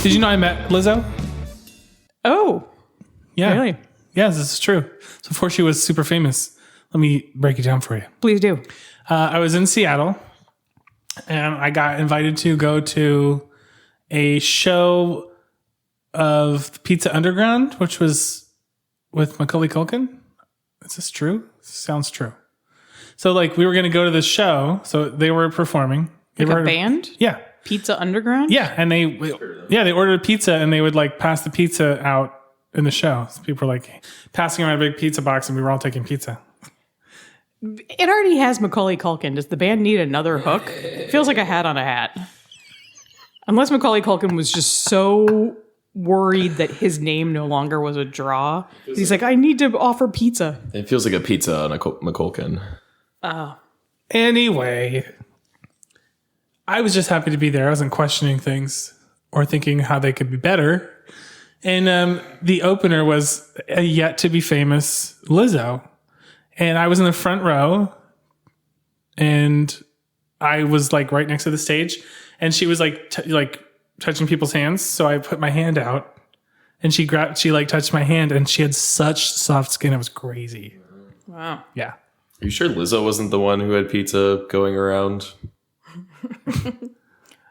Did you know I met Lizzo? Oh, Yeah. really? Yes, this is true. So before she was super famous, let me break it down for you. Please do. I was in Seattle, and I got invited to go to a show of Pizza Underground, which was with Macaulay Culkin. Is this true? Sounds true. So, like, we were going to go to this show. So they were performing. They Like were a band? Yeah. Pizza Underground? Yeah. And they ordered a pizza, and they would like pass the pizza out in the show. So people were like passing around a big pizza box, and we were all taking pizza. It already has Macaulay Culkin. Does the band need another hook? It feels like a hat on a hat. Unless Macaulay Culkin was just so worried that his name no longer was a draw. He's like, I need to offer pizza. It feels like a pizza on a McCulkin. Anyway, I was just happy to be there. I wasn't questioning things or thinking how they could be better. And the opener was a yet to be famous Lizzo. And I was in the front row, and I was like right next to the stage, and she was like touching people's hands. So I put my hand out, and she like touched my hand, and she had such soft skin. It was crazy. Wow. Yeah. Are you sure Lizzo wasn't the one who had pizza going around?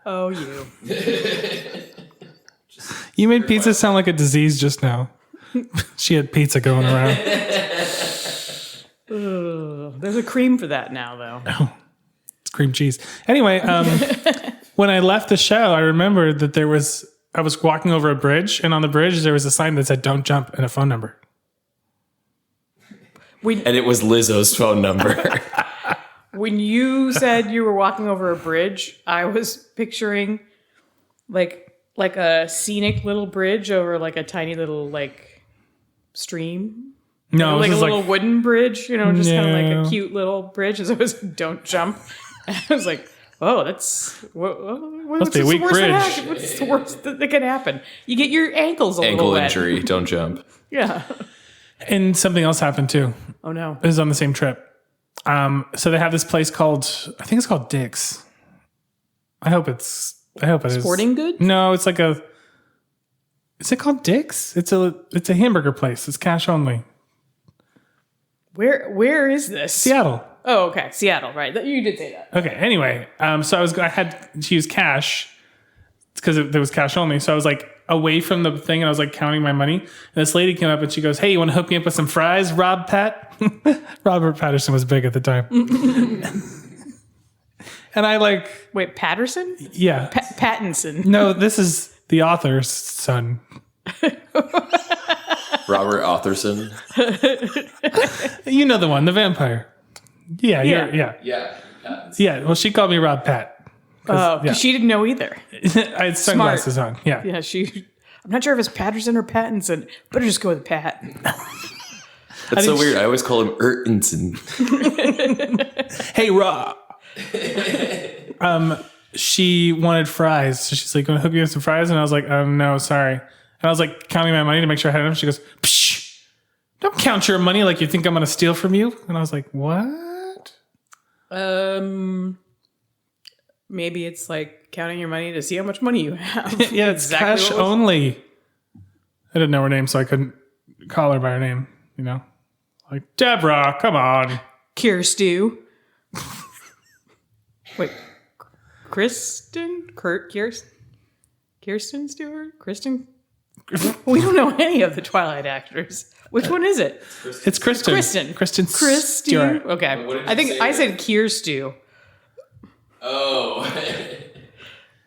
Oh, you. You made pizza sound like a disease just now. She had pizza going around. There's a cream for that now, though. It's cream cheese. Anyway, when I left the show, I remembered that I was walking over a bridge, and on the bridge there was a sign that said "Don't jump" and a phone number. And it was Lizzo's phone number. When you said you were walking over a bridge, I was picturing like a scenic little bridge over like a tiny little like stream. No, Like it a was little wooden bridge, just kind of like No. a cute little bridge. And so it was "Don't jump." And I was like, "Oh, that's what's be a weak bridge. What's the worst that can happen? You get your ankles a Ankle little wet." injury. Don't jump. Yeah. And something else happened too. Oh no. It was on the same trip. So they have this place called, I think it's called Dick's. I hope it is. Sporting goods? No, it's like is it called Dick's? It's a hamburger place. It's cash only. Where is this? Seattle. Oh, okay. Seattle, right. You did say that. Okay. Anyway, so I had to use cash because there was cash only. So I was like away from the thing, and I was like counting my money. And this lady came up and she goes, "Hey, you want to hook me up with some fries, Rob Pat?" Robert Patterson was big at the time. And I Wait, Patterson? yeah. Pattinson. No, this is the author's son. Robert Otherson. You know the one, the vampire. Yeah. Yeah. Yeah. Well, she called me Rob Pat. Oh, because she didn't know either. I had sunglasses on. Yeah. Yeah, I'm not sure if it's Patterson or Pattinson. Better just go with Pat. That's so weird. I always call him Ertinson. Hey, Rob. She wanted fries. So she's like, "Want to hook you with some fries?" And I was like, "No, sorry." And I was like counting my money to make sure I had enough. She goes, "Psh, don't count your money like you think I'm going to steal from you." And I was like, "What?" Maybe it's like counting your money to see how much money you have. Yeah, it's cash only. I didn't know her name, so I couldn't call her by her name, you know? Like, "Deborah, come on." Kirsten. Wait, Kirsten Stewart? Kristen? We don't know any of the Twilight actors. Which one is it? It's Kristen. Kristen Stewart. Okay. What did I think you say I said Kirsten. Oh.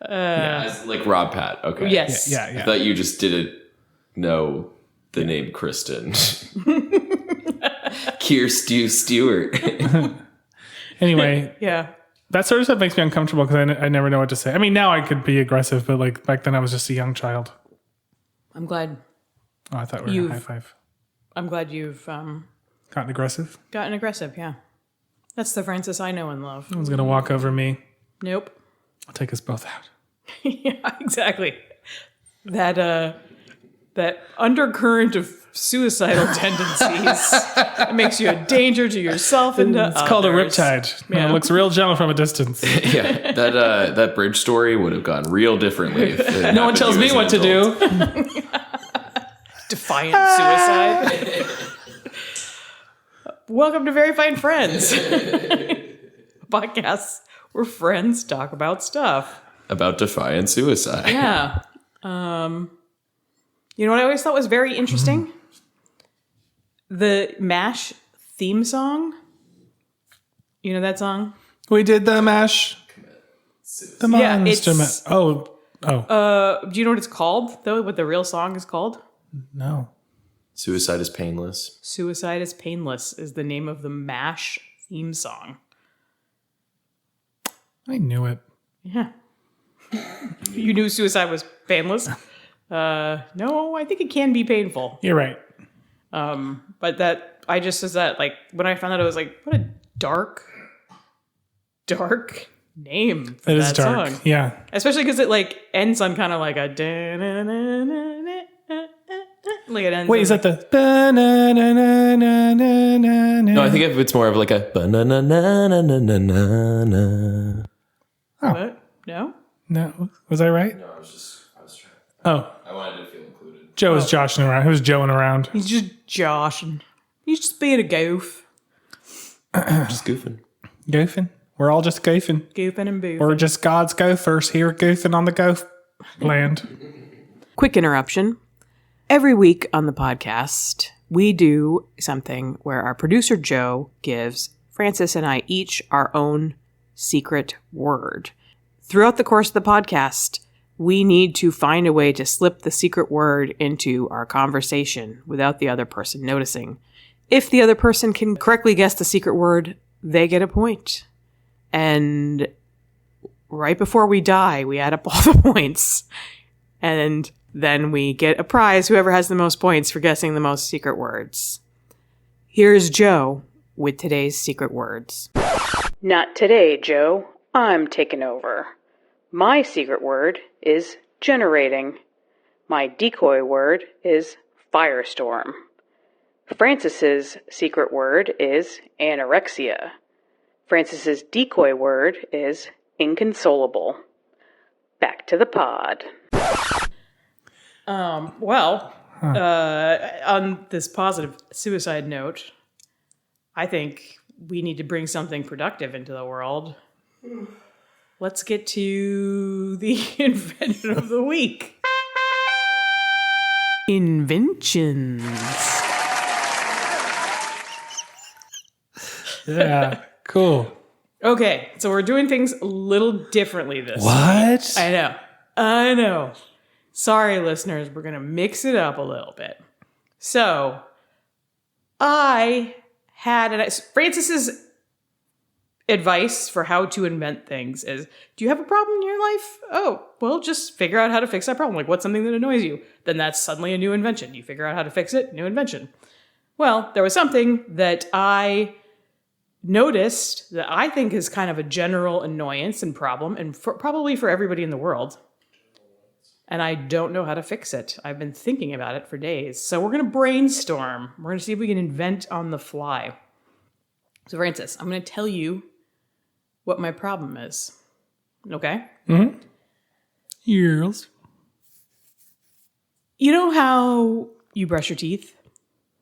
Like Rob Pat. Okay. Yes. Yeah. I thought you just didn't know the name Kristen. Kirsten Stewart. Anyway, Yeah. that sort of stuff makes me uncomfortable because I never know what to say. I mean, now I could be aggressive, but like back then I was just a young child. I'm glad Oh, I thought we were going to high five. you've Gotten aggressive. gotten aggressive, yeah. That's the Francis I know and love. I was going to walk over me. Nope. I'll take us both out. Yeah, exactly. That that undercurrent of suicidal tendencies. It makes you a danger to yourself and to others. It's called a riptide. Yeah. It looks real gentle from a distance. Yeah, that bridge story would have gone real differently. If it No one happened tells to you me as an what to adult. do. Defiant suicide. Welcome to Very Fine Friends. Podcasts where friends talk about stuff. About defiant suicide. Yeah. You know what I always thought was very interesting? The MASH theme song. You know that song? We did the mash. The Yeah, monster it's- Oh. Do you know what it's called, though? What the real song is called? No. Suicide is painless. Suicide is Painless is the name of the MASH theme song. I knew it. Yeah. You knew suicide was painless? No, I think it can be painful. You're right. But that, I just was that, like, when I found out, I was like, what a dark name for It is that dark. song. Yeah. Especially because it, like, ends on kind of like a... Like it ends Wait, on is that the... No, I think it's more of like a ba-na-na-na-na-na-na-na. What? No? No. Was I right? No, I was trying. Oh. I wanted to feel included. Joe was joshing around. He was joeing around. He's just joshing. He's just being a goof. Just goofing. Goofing. We're all just goofing. Goofing and boofing. We're just God's gophers here goofing on the goof land. Quick interruption. Every week on the podcast, we do something where our producer Joe gives Francis and I each our own secret word. Throughout the course of the podcast, we need to find a way to slip the secret word into our conversation without the other person noticing. If the other person can correctly guess the secret word, they get a point. And right before we die, we add up all the points. And then we get a prize, whoever has the most points for guessing the most secret words. Here's Joe with today's secret words. Not today, Joe. I'm taking over. My secret word is generating. My decoy word is firestorm. Francis's secret word is anorexia. Francis's decoy word is inconsolable. Back to the pod. On this positive suicide note, I think we need to bring something productive into the world. Let's get to the invention of the week. Inventions. Yeah. Cool. Okay, so we're doing things a little differently this week. What? I know. Sorry, listeners, we're going to mix it up a little bit. So, Francis's advice for how to invent things is, do you have a problem in your life? Oh, well, just figure out how to fix that problem. Like, what's something that annoys you? Then that's suddenly a new invention. You figure out how to fix it, new invention. Well, there was something that I noticed that I think is kind of a general annoyance and problem, and probably for everybody in the world. And I don't know how to fix it. I've been thinking about it for days. So we're going to brainstorm. We're going to see if we can invent on the fly. So Francis, I'm going to tell you what my problem is. Okay? Mm-hmm. Years. You know how you brush your teeth?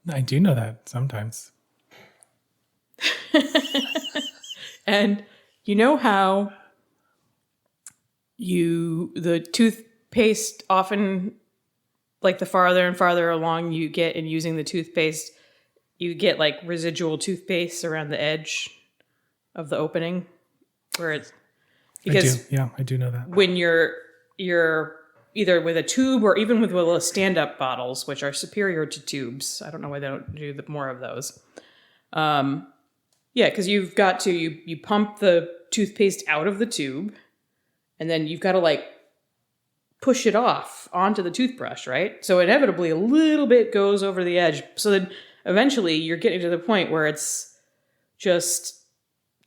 I do know that sometimes. And you know how the toothpaste often, like the farther and farther along you get in using the toothpaste, you get like residual toothpaste around the edge of the opening where it's because I do know that. when you're either with a tube or even with little stand-up bottles, which are superior to tubes. I don't know why they don't do more of those. Yeah, because you've got to, you pump the toothpaste out of the tube, and then you've got to like push it off onto the toothbrush, right? So inevitably a little bit goes over the edge. So then eventually you're getting to the point where it's just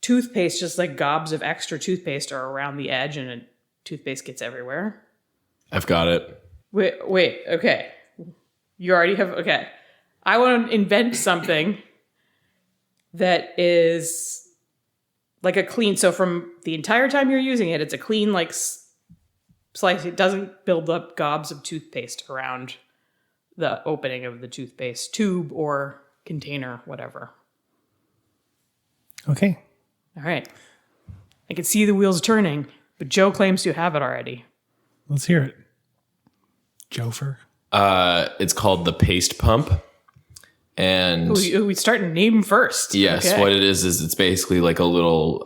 toothpaste, just like gobs of extra toothpaste are around the edge, and toothpaste gets everywhere. I've got it. Wait, okay. You already have, okay. I want to invent something that is like a clean, so from the entire time you're using it, it's a clean, like, slice. It doesn't build up gobs of toothpaste around the opening of the toothpaste tube or container, whatever. Okay. All right. I can see the wheels turning, but Joe claims to have it already. Let's hear it. Jofer. It's called the paste pump. And We start to name first. yes, Okay. what it is it's basically like a little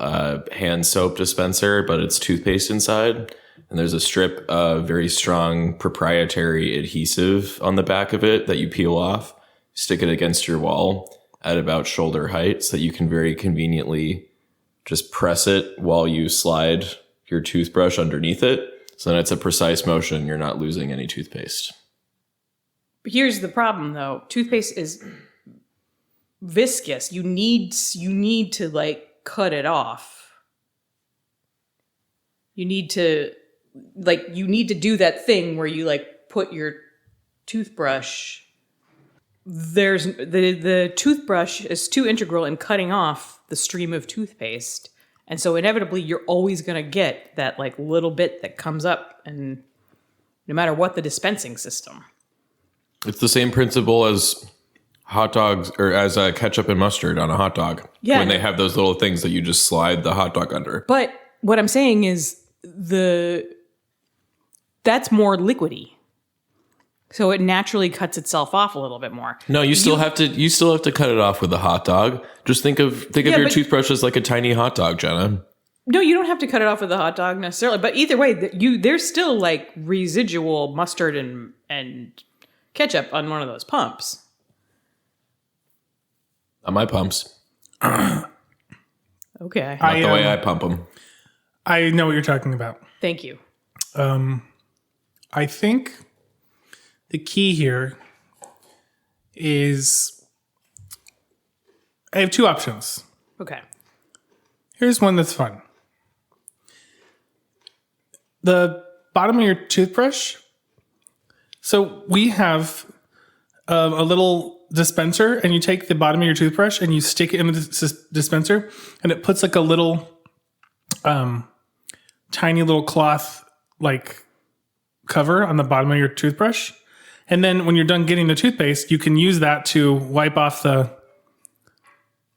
hand soap dispenser, but it's toothpaste inside. And there's a strip of very strong proprietary adhesive on the back of it that you peel off, stick it against your wall at about shoulder height so that you can very conveniently just press it while you slide your toothbrush underneath it. So then it's a precise motion. You're not losing any toothpaste. Here's the problem, though. Toothpaste is viscous. You need to, like, cut it off. You need to do that thing where you, like, put your toothbrush. There's the toothbrush is too integral in cutting off the stream of toothpaste. And so inevitably you're always going to get that, like, little bit that comes up, and no matter what the dispensing system. It's the same principle as hot dogs or as ketchup and mustard on a hot dog. Yeah. When they have those little things that you just slide the hot dog under. But what I'm saying is that's more liquidy. So it naturally cuts itself off a little bit more. No, you still have to cut it off with a hot dog. Just think of your toothbrush as like a tiny hot dog, Jenna. No, you don't have to cut it off with a hot dog necessarily. But either way, there's still, like, residual mustard and ketchup on one of those pumps. On my pumps. Okay. Not the way I pump them. I know what you're talking about. Thank you. I think the key here is I have two options. Okay. Here's one that's fun. The bottom of your toothbrush. So we have a little dispenser, and you take the bottom of your toothbrush and you stick it in the dispenser, and it puts like a little tiny little cloth like cover on the bottom of your toothbrush. And then when you're done getting the toothpaste, you can use that to wipe off the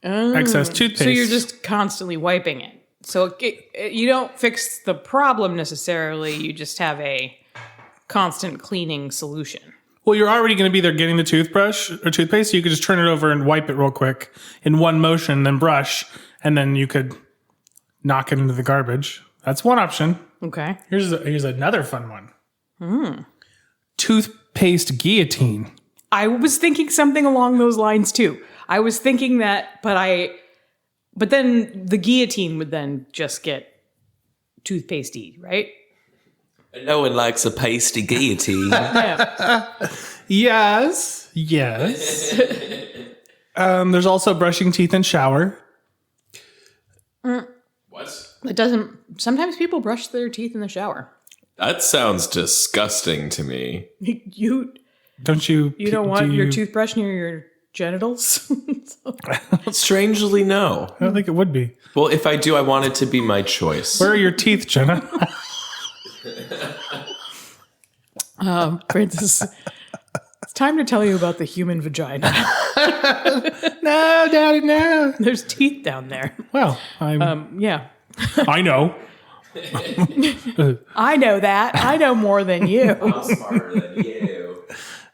excess toothpaste. So you're just constantly wiping it. So you don't fix the problem necessarily. You just have a constant cleaning solution. Well, you're already going to be there getting the toothbrush or toothpaste, so you could just turn it over and wipe it real quick in one motion, then brush, and then you could knock it into the garbage. That's one option. Okay. Here's another fun one. Toothpaste guillotine. I was thinking something along those lines too. I was thinking that, but then the guillotine would then just get toothpastey, right? No one likes a pasty guillotine. Yes. There's also brushing teeth and shower. What? It doesn't. Sometimes people brush their teeth in the shower. That sounds disgusting to me. You Don't you? don't want your toothbrush near your genitals? Strangely, no. I don't think it would be. Well, if I do, I want it to be my choice. Where are your teeth, Jenna? Francis, it's time to tell you about the human vagina. No, Daddy, no. There's teeth down there. Well, I'm. Yeah. I know. I know that. I know more than you. I'm smarter than you.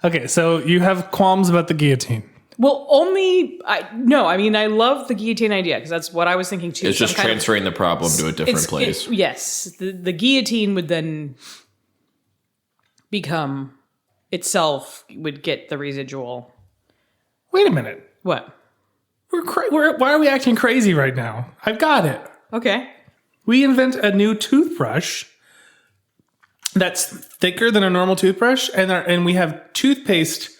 Okay, so you have qualms about the guillotine. Well, I love the guillotine idea because that's what I was thinking too. It's just transferring the problem to a different place. Yes. The guillotine would then become itself, would get the residual. Wait a minute. What? Why are we acting crazy right now? I've got it. Okay. We invent a new toothbrush that's thicker than a normal toothbrush, and we have toothpaste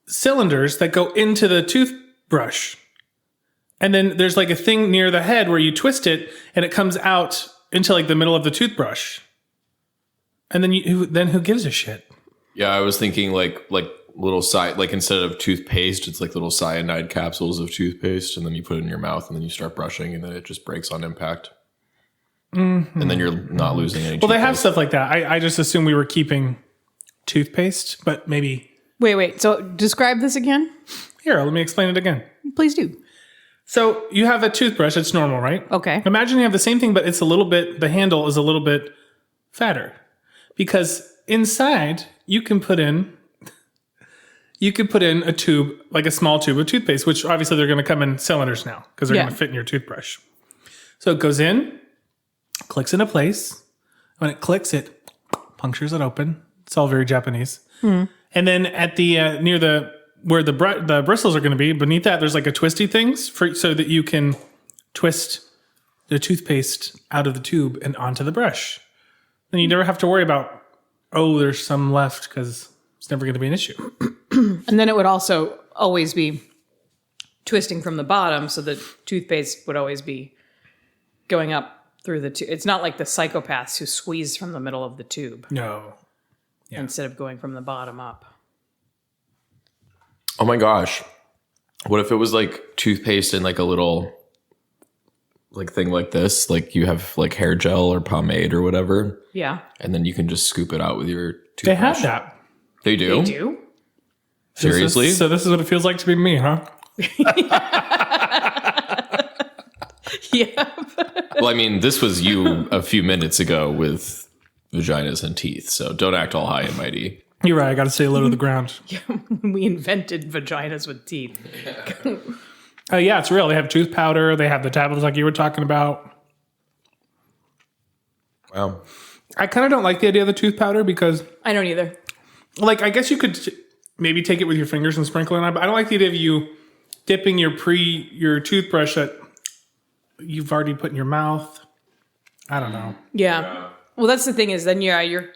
cylinders that go into the toothbrush. And then there's like a thing near the head where you twist it and it comes out into like the middle of the toothbrush. And then who gives a shit? Yeah, I was thinking like little like instead of toothpaste, it's like little cyanide capsules of toothpaste, and then you put it in your mouth, and then you start brushing, and then it just breaks on impact. Mm-hmm. And then you're not losing any. Well, they have stuff like that. I just assumed we were keeping toothpaste, but maybe. Wait. So describe this again. Here, let me explain it again. Please do. So you have a toothbrush. It's normal, right? Okay. Imagine you have the same thing, but it's a little bit, the handle is a little bit fatter. Because inside, you can put in a tube, like a small tube of toothpaste, which obviously they're going to come in cylinders now because they're going to fit in your toothbrush. So it goes in, clicks into place. When it clicks, it punctures it open. It's all very Japanese. And then at the near where the bristles are going to be, beneath that, there's like a twisty things so that you can twist the toothpaste out of the tube and onto the brush. Then you never have to worry about, there's some left, because it's never going to be an issue. And then it would also always be twisting from the bottom, so the toothpaste would always be going up through the tube. It's not like the psychopaths who squeeze from the middle of the tube. No. Yeah. Instead of going from the bottom up. Oh my gosh. What if it was like toothpaste in like a little like thing like this? Like you have like hair gel or pomade or whatever. Yeah. And then you can just scoop it out with your toothbrush. They have that. They do? They do? Seriously? So this is what it feels like to be me, huh? Yeah. Well, I mean, this was you a few minutes ago with vaginas and teeth, so don't act all high and mighty. You're right. I got to stay low to the ground. We invented vaginas with teeth. Yeah, it's real. They have tooth powder. They have the tablets like you were talking about. Wow. I kind of don't like the idea of the tooth powder because, I don't either. like, I guess you could maybe take it with your fingers and sprinkle it on, but I don't like the idea of you dipping your toothbrush that you've already put in your mouth. I don't know. Yeah. Well, that's the thing is then, you're...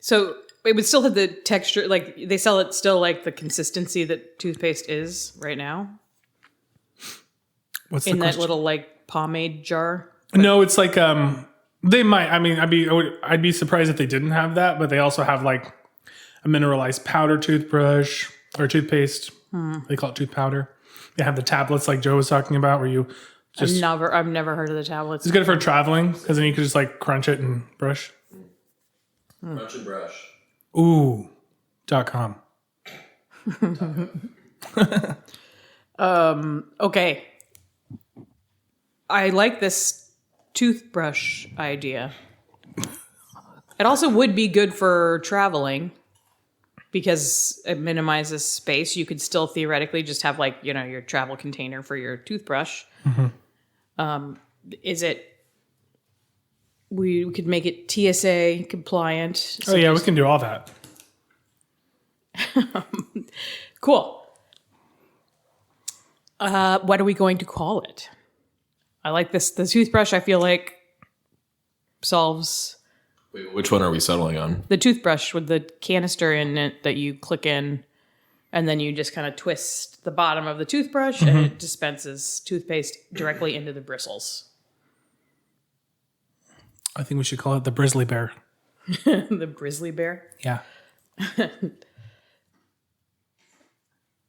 So it would still have the texture, like they sell it still like the consistency that toothpaste is right now. What's the in that question? little like pomade jar. No, it's like they might. I mean, I'd be surprised if they didn't have that, but they also have like a mineralized powder toothbrush or toothpaste. They call it tooth powder. They have the tablets like Joe was talking about, where you just I've never heard of the tablets. it's good for traveling because then you can just like crunch it and brush. Crunch and brush. Ooh.com. Okay. I like this toothbrush idea. It also would be good for traveling because it minimizes space. You could still theoretically just have like, your travel container for your toothbrush. Mm-hmm. We could make it TSA compliant. So yeah, we can do all that. Cool. What are we going to call it? I like this. The toothbrush, I feel like, solves... Wait, which one are we settling on? The toothbrush with the canister in it that you click in, and then you just kind of twist the bottom of the toothbrush, and it dispenses toothpaste directly into the bristles. I think we should call it the Brizzly Bear. The Brizzly Bear? Yeah.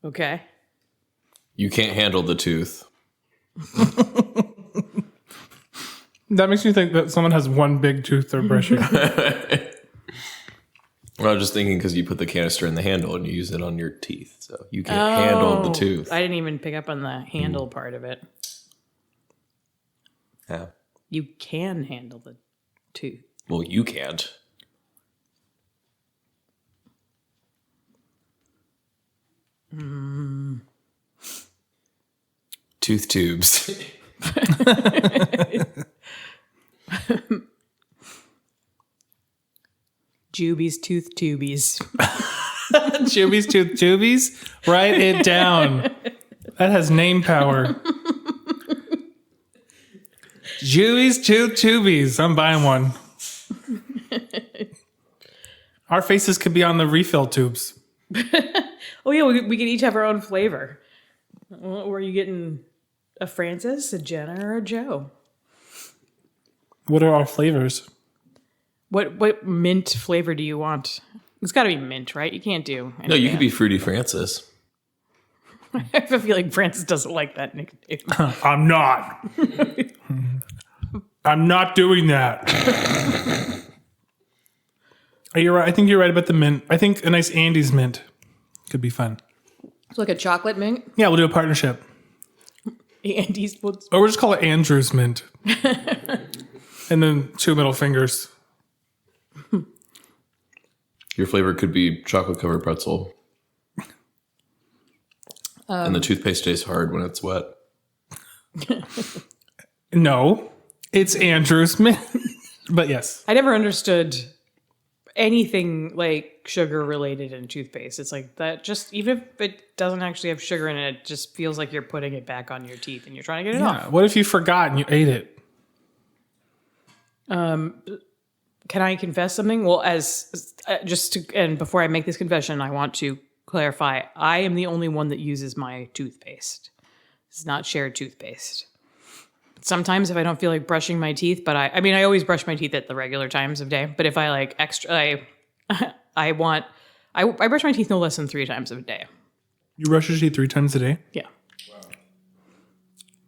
Okay. You can't handle the tooth. That makes me think that someone has one big tooth they're brushing. Well, I was just thinking because you put the canister in the handle and you use it on your teeth, so you can't handle the tooth. I didn't even pick up on the handle part of it. Yeah. You can handle the tooth. Well, you can't. Tooth tubes. Juby's tooth tubies. Juby's tooth tubies? Write it down. That has name power. Juby's tooth tubies. I'm buying one. Our faces could be on the refill tubes. Oh yeah, we could each have our own flavor. Were you getting a Francis, a Jenna, or a Joe? What are our flavors? What mint flavor do you want? It's got to be mint, right? You can't do anything. No, you could be Fruity Francis. I have a feeling Francis doesn't like that nickname. I'm not. I'm not doing that. You're right. I think you're right about the mint. I think a nice Andy's mint could be fun. It's like a chocolate mint. Yeah, we'll do a partnership. Andy's. Or we'll just call it Andrew's mint. And then 2 middle fingers. Your flavor could be chocolate covered pretzel. And the toothpaste tastes hard when it's wet. No, it's Andrew's mint. But yes. I never understood anything like sugar related in toothpaste. It's like that, just even if it doesn't actually have sugar in it, it just feels like you're putting it back on your teeth and you're trying to get it off. What if you forgot and you ate it? Can I confess something? Well, and before I make this confession, I want to clarify, I am the only one that uses my toothpaste. It's not shared toothpaste. Sometimes if I don't feel like brushing my teeth, but I mean, I always brush my teeth at the regular times of day, but if I like extra, I brush my teeth no less than 3 times a day. You brush your teeth 3 times a day? Yeah.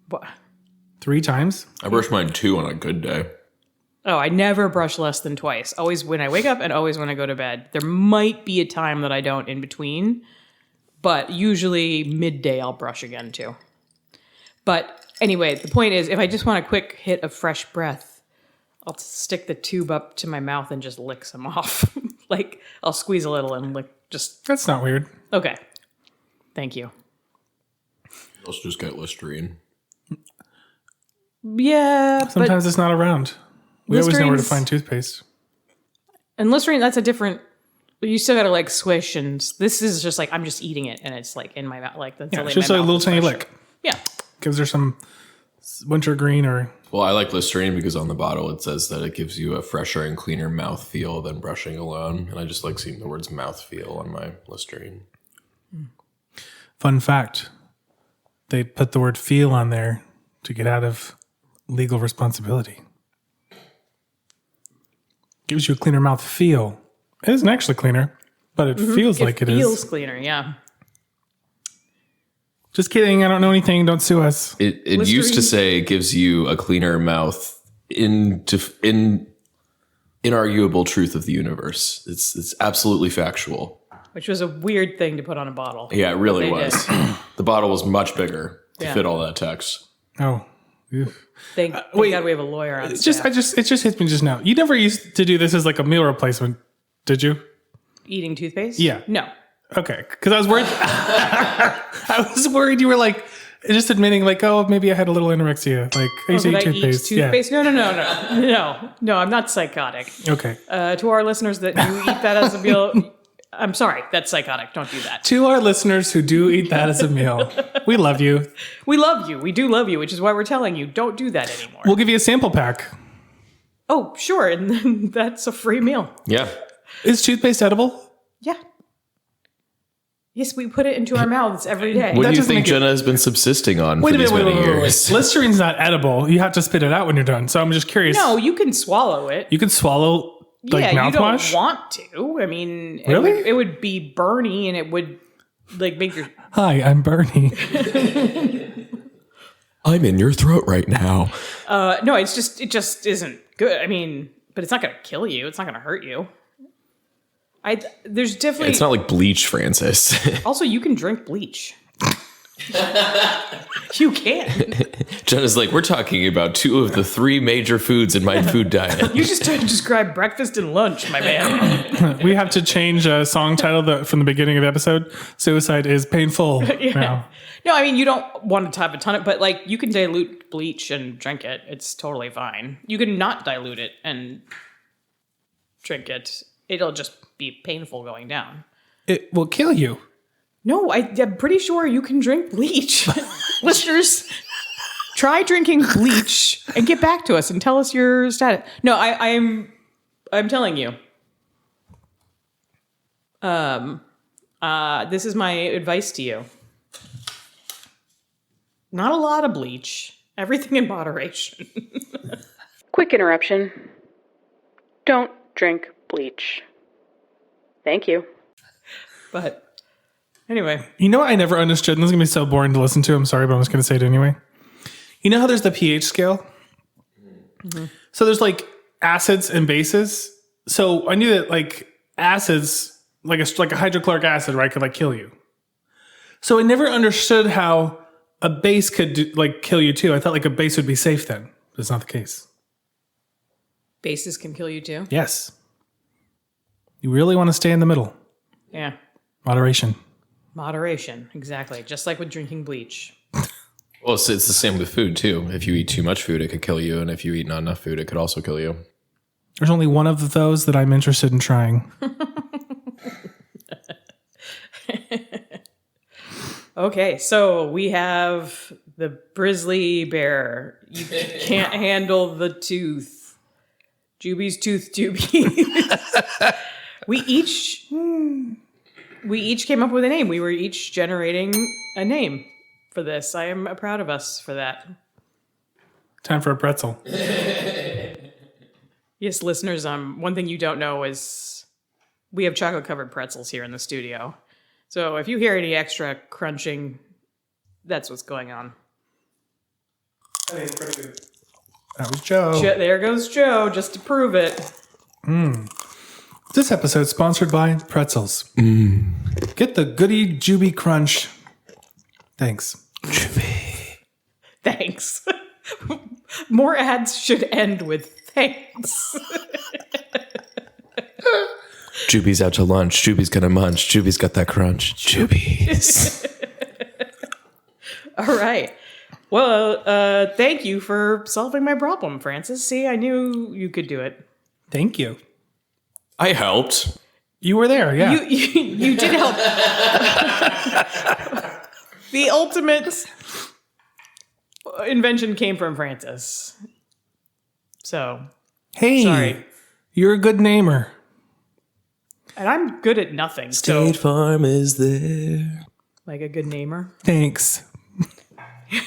What? 3 times? I brush mine 2 on a good day. Oh, I never brush less than twice. Always when I wake up and always when I go to bed. There might be a time that I don't in between, but usually midday I'll brush again too. But anyway, the point is, if I just want a quick hit of fresh breath, I'll stick the tube up to my mouth and just lick some off. Like, I'll squeeze a little and lick just... That's not weird. Okay. Thank you. Also just get Listerine. Yeah, Sometimes it's not around. We always know where to Listerine's- find toothpaste. and Listerine, that's a different... You still gotta like swish, and this is just like, I'm just eating it, and it's like in my mouth. Like, that's Yeah, only it's just my like a mouth little is tiny fresher. lick. Yeah. Gives her some wintergreen or... Well, I like Listerine because on the bottle it says that it gives you a fresher and cleaner mouth feel than brushing alone. And I just like seeing the words mouth feel on my Listerine. Fun fact. They put the word feel on there to get out of legal responsibility. Gives you a cleaner mouth feel. It isn't actually cleaner, but it feels like it feels is. cleaner, yeah. Just kidding. I don't know anything. Don't sue us. It used to Listerine? say it gives you a cleaner mouth in inarguable truth of the universe. It's absolutely factual. Which was a weird thing to put on a bottle. Yeah, it really They was. did. The bottle was much bigger to Yeah. fit all that text. Oh. Oof. Thank wait. God we have a lawyer on It staff. just hit me just now. You never used to do this as like a meal replacement, did you? Eating toothpaste? Yeah. No. Okay, because I was worried. I was worried you were like just admitting like, oh, maybe I had a little anorexia. Like I used to Did eat I toothpaste. eat toothpaste? No, I'm not psychotic. Yeah. Okay. To our listeners that do eat that as a meal, I'm sorry, that's psychotic. Don't do that. To our listeners who do eat that as a meal, we love you. We love you. We do love you, which is why we're telling you, don't do that anymore. We'll give you a sample pack. Oh, sure, and then that's a free meal. Yeah. Is toothpaste edible? Yeah. Yes, we put it into our mouths every day. What That do you doesn't think make it- Jenna has been subsisting on Wait for a these minute. Wait, many wait, wait, wait. years? Listerine's not edible. You have to spit it out when you're done. So I'm just curious. No, you can swallow it. You could swallow like yeah, you mouthwash. don't want to. I mean, Really? it would be burny, and it would like make your. Hi, I'm Bernie. I'm in your throat right now. No, it just isn't good. I mean, but it's not going to kill you. It's not going to hurt you. There's definitely. It's not like bleach, Francis. Also, you can drink bleach. You can. Jenna's like, we're talking about 2 of the 3 major foods in my food diet. You just describe breakfast and lunch, my man. We have to change a song title from the beginning of the episode. Suicide is painful now. No, I mean, you don't want to have a ton of, but like you can dilute bleach and drink it. It's totally fine. You can not dilute it and drink it. It'll just be painful going down. It will kill you. No, I'm pretty sure you can drink bleach. Listeners, try drinking bleach and get back to us and tell us your status. No, I'm telling you. This is my advice to you. Not a lot of bleach. Everything in moderation. Quick interruption. Don't drink bleach. Thank you. But anyway. You know what I never understood, and this is going to be so boring to listen to. I'm sorry, but I'm just going to say it anyway. You know how there's the pH scale? Mm-hmm. So there's like acids and bases. So I knew that like acids, like a hydrochloric acid, right, could like kill you. So I never understood how a base could like kill you too. I thought like a base would be safe then. That's not the case. Bases can kill you too? Yes. You really want to stay in the middle. Yeah. Moderation. Moderation, exactly. Just like with drinking bleach. Well, it's the same with food too. If you eat too much food, it could kill you. And if you eat not enough food, it could also kill you. There's only one of those that I'm interested in trying. Okay, so we have the grizzly bear. You can't handle the tooth. Juby's tooth Juby. We each came up with a name. We were each generating a name for this. I am proud of us for that. Time for a pretzel. Yes, listeners, one thing you don't know is we have chocolate-covered pretzels here in the studio. So if you hear any extra crunching, that's what's going on. That was Joe. There goes Joe, just to prove it. This episode is sponsored by pretzels. Get the goody Juby crunch. Thanks. Juby. Thanks. More ads should end with thanks. Juby's out to lunch. Juby's gonna munch. Juby's got that crunch. Juby's. All right. Well, thank you for solving my problem, Francis. See, I knew you could do it. Thank you. I helped. You were there, yeah. You did help. The ultimate invention came from Francis. So, Hey, sorry. You're a good namer. And I'm good at nothing. State So, Farm is there. like a good namer. Thanks.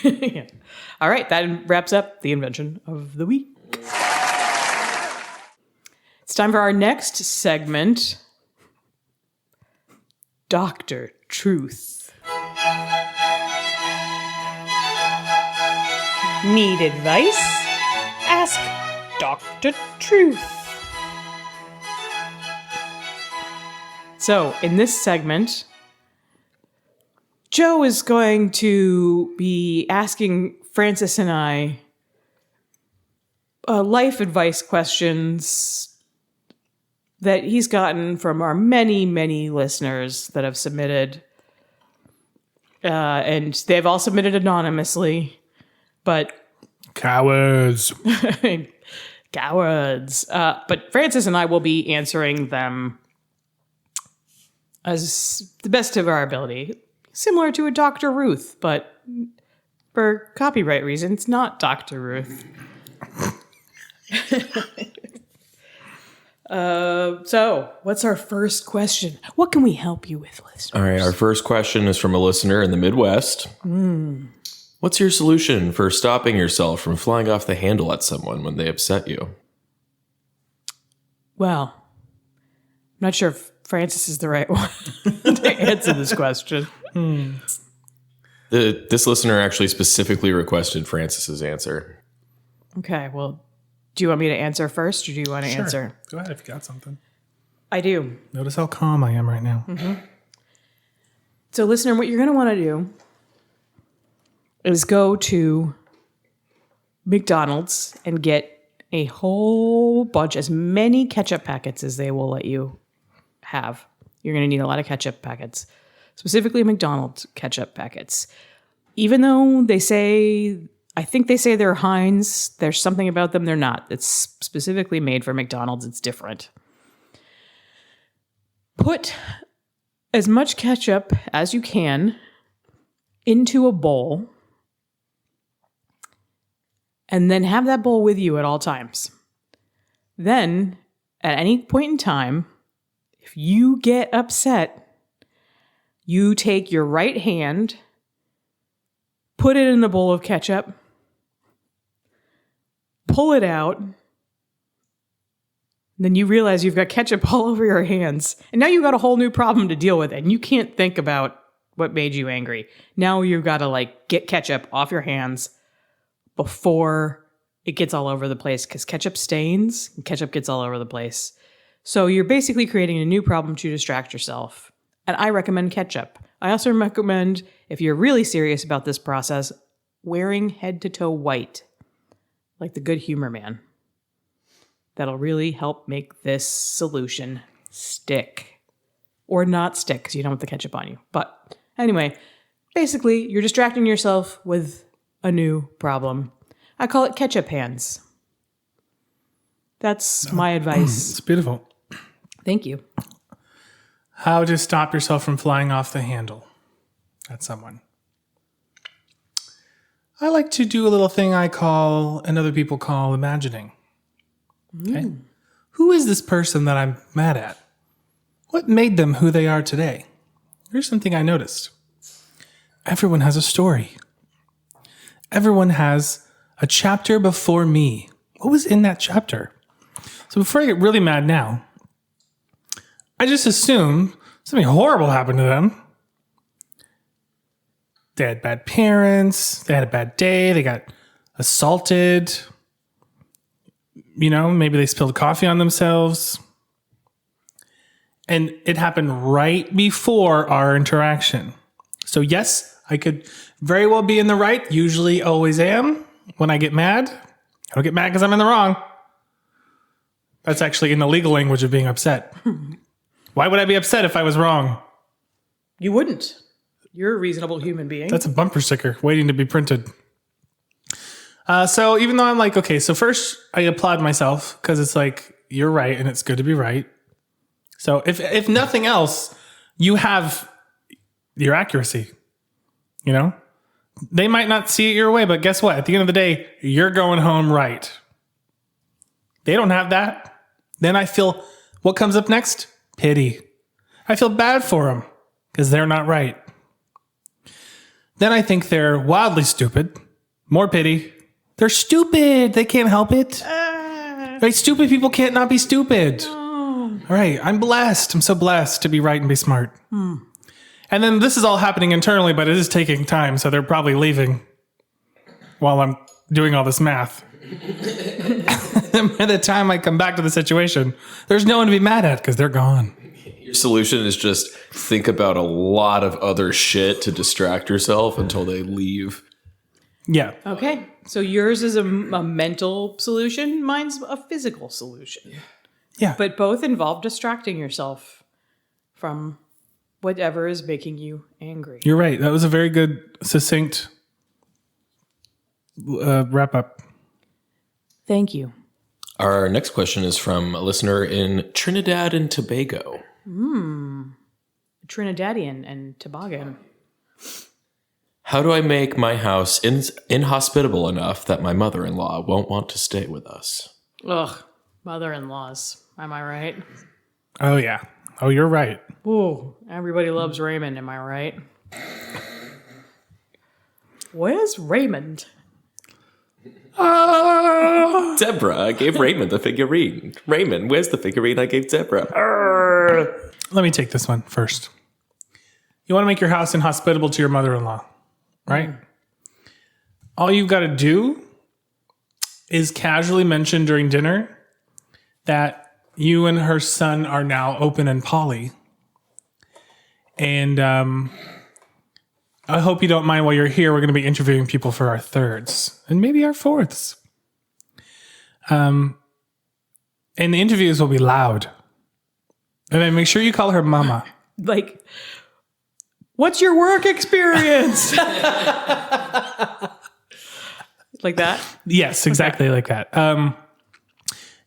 Yeah. All right, that wraps up the invention of the week. It's time for our next segment, Dr. Truth. Need advice? Ask Dr. Truth. So, in this segment, Joe is going to be asking Francis and I life advice questions that he's gotten from our many, many listeners that have submitted. And they've all submitted anonymously, but... Cowards. Cowards. But Francis and I will be answering them as the best of our ability. Similar to a Dr. Ruth, but for copyright reasons, not Dr. Ruth. So, what's our first question? What can we help you with, listeners? All right, our first question is from a listener in the Midwest. What's your solution for stopping yourself from flying off the handle at someone when they upset you? Well, I'm not sure if Francis is the right one to answer this question. This listener actually specifically requested Francis's answer. Okay, well, do you want me to answer first, or do you want to Sure. answer? Go ahead if you got something. I do. Notice how calm I am right now. So, listener, what you're going to want to do is go to McDonald's and get a whole bunch, as many ketchup packets as they will let you have. You're going to need a lot of ketchup packets, specifically McDonald's ketchup packets. Even though they say, I think they say they're Heinz, there's something about them they're not. It's specifically made for McDonald's. It's different. Put as much ketchup as you can into a bowl, and then have that bowl with you at all times. Then, at any point in time, if you get upset, you take your right hand, put it in the bowl of ketchup, pull it out, Then you realize you've got ketchup all over your hands. And now you've got a whole new problem to deal with. And you can't think about what made you angry. Now you've got to get ketchup off your hands before it gets all over the place. Because ketchup stains and ketchup gets all over the place. So you're basically creating a new problem to distract yourself. And I recommend ketchup. I also recommend, if you're really serious about this process, wearing head to toe white, like the Good Humor Man. That'll really help make this solution stick. Or not stick, because you don't want the ketchup on you. But anyway, basically, you're distracting yourself with a new problem. I call it ketchup hands. That's my advice. It's beautiful. Thank you. How to stop yourself from flying off the handle at someone. I like to do a little thing I call, and other people call, imagining. Okay? Who is this person that I'm mad at? What made them who they are today? Here's something I noticed. Everyone has a story. Everyone has a chapter before me. What was in that chapter? So before I get really mad now, I just assume something horrible happened to them. They had bad parents. They had a bad day. They got assaulted. Maybe they spilled coffee on themselves. And it happened right before our interaction. So yes, I could very well be in the right. Usually always am when I get mad. I don't get mad because I'm in the wrong. That's actually in the legal language of being upset. Why would I be upset if I was wrong? You wouldn't. You're a reasonable human being. That's a bumper sticker waiting to be printed. So even though I'm okay, so first I applaud myself because it's you're right and it's good to be right. So if nothing else, you have your accuracy. They might not see it your way, but guess what? At the end of the day, you're going home right. They don't have that. Then I feel, what comes up next? Pity. I feel bad for them because they're not right. Then I think they're wildly stupid. More pity. They're stupid. They can't help it. Right? Stupid people can't not be stupid. All right. I'm blessed. I'm so blessed to be right and be smart. And then this is all happening internally, but it is taking time. So they're probably leaving while I'm doing all this math. By the time I come back to the situation, there's no one to be mad at because they're gone. Your solution is just think about a lot of other shit to distract yourself until they leave. Yeah. Okay. So yours is a mental solution. Mine's a physical solution. Yeah. But both involve distracting yourself from whatever is making you angry. You're right. That was a very good, succinct wrap up. Thank you. Our next question is from a listener in Trinidad and Tobago. Trinidadian and Tobago. How do I make my house inhospitable enough that my mother-in-law won't want to stay with us? Ugh. Mother-in-laws. Am I right? Oh, yeah. Oh, you're right. Whoa. Everybody loves Raymond. Am I right? Where's Raymond? Deborah, I gave Raymond the figurine. Raymond, where's the figurine I gave Deborah? Let me take this one first. You want to make your house inhospitable to your mother-in-law, right? All you've got to do is casually mention during dinner that you and her son are now open and poly. And I hope you don't mind while you're here. We're going to be interviewing people for our thirds and maybe our fourths. And the interviews will be loud. And then make sure you call her mama. What's your work experience? Like that? Yes, exactly like that. And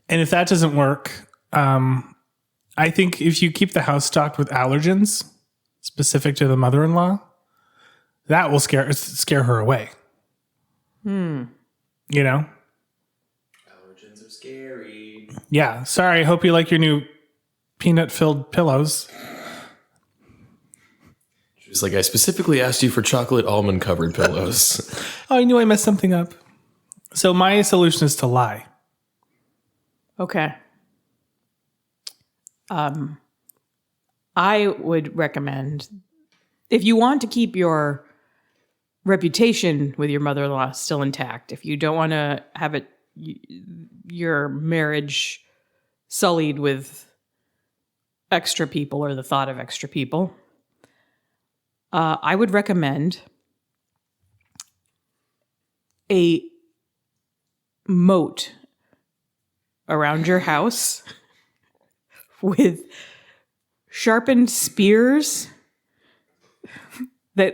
if that doesn't work, I think if you keep the house stocked with allergens specific to the mother-in-law, that will scare her away. You know? Allergens are scary. Yeah. Sorry. I hope you like your new peanut-filled pillows. She's like, I specifically asked you for chocolate almond-covered pillows. Oh, I knew I messed something up. So my solution is to lie. Okay. I would recommend, if you want to keep your reputation with your mother-in-law still intact, if you don't want to have it, your marriage sullied with extra people or the thought of extra people, I would recommend a moat around your house with sharpened spears.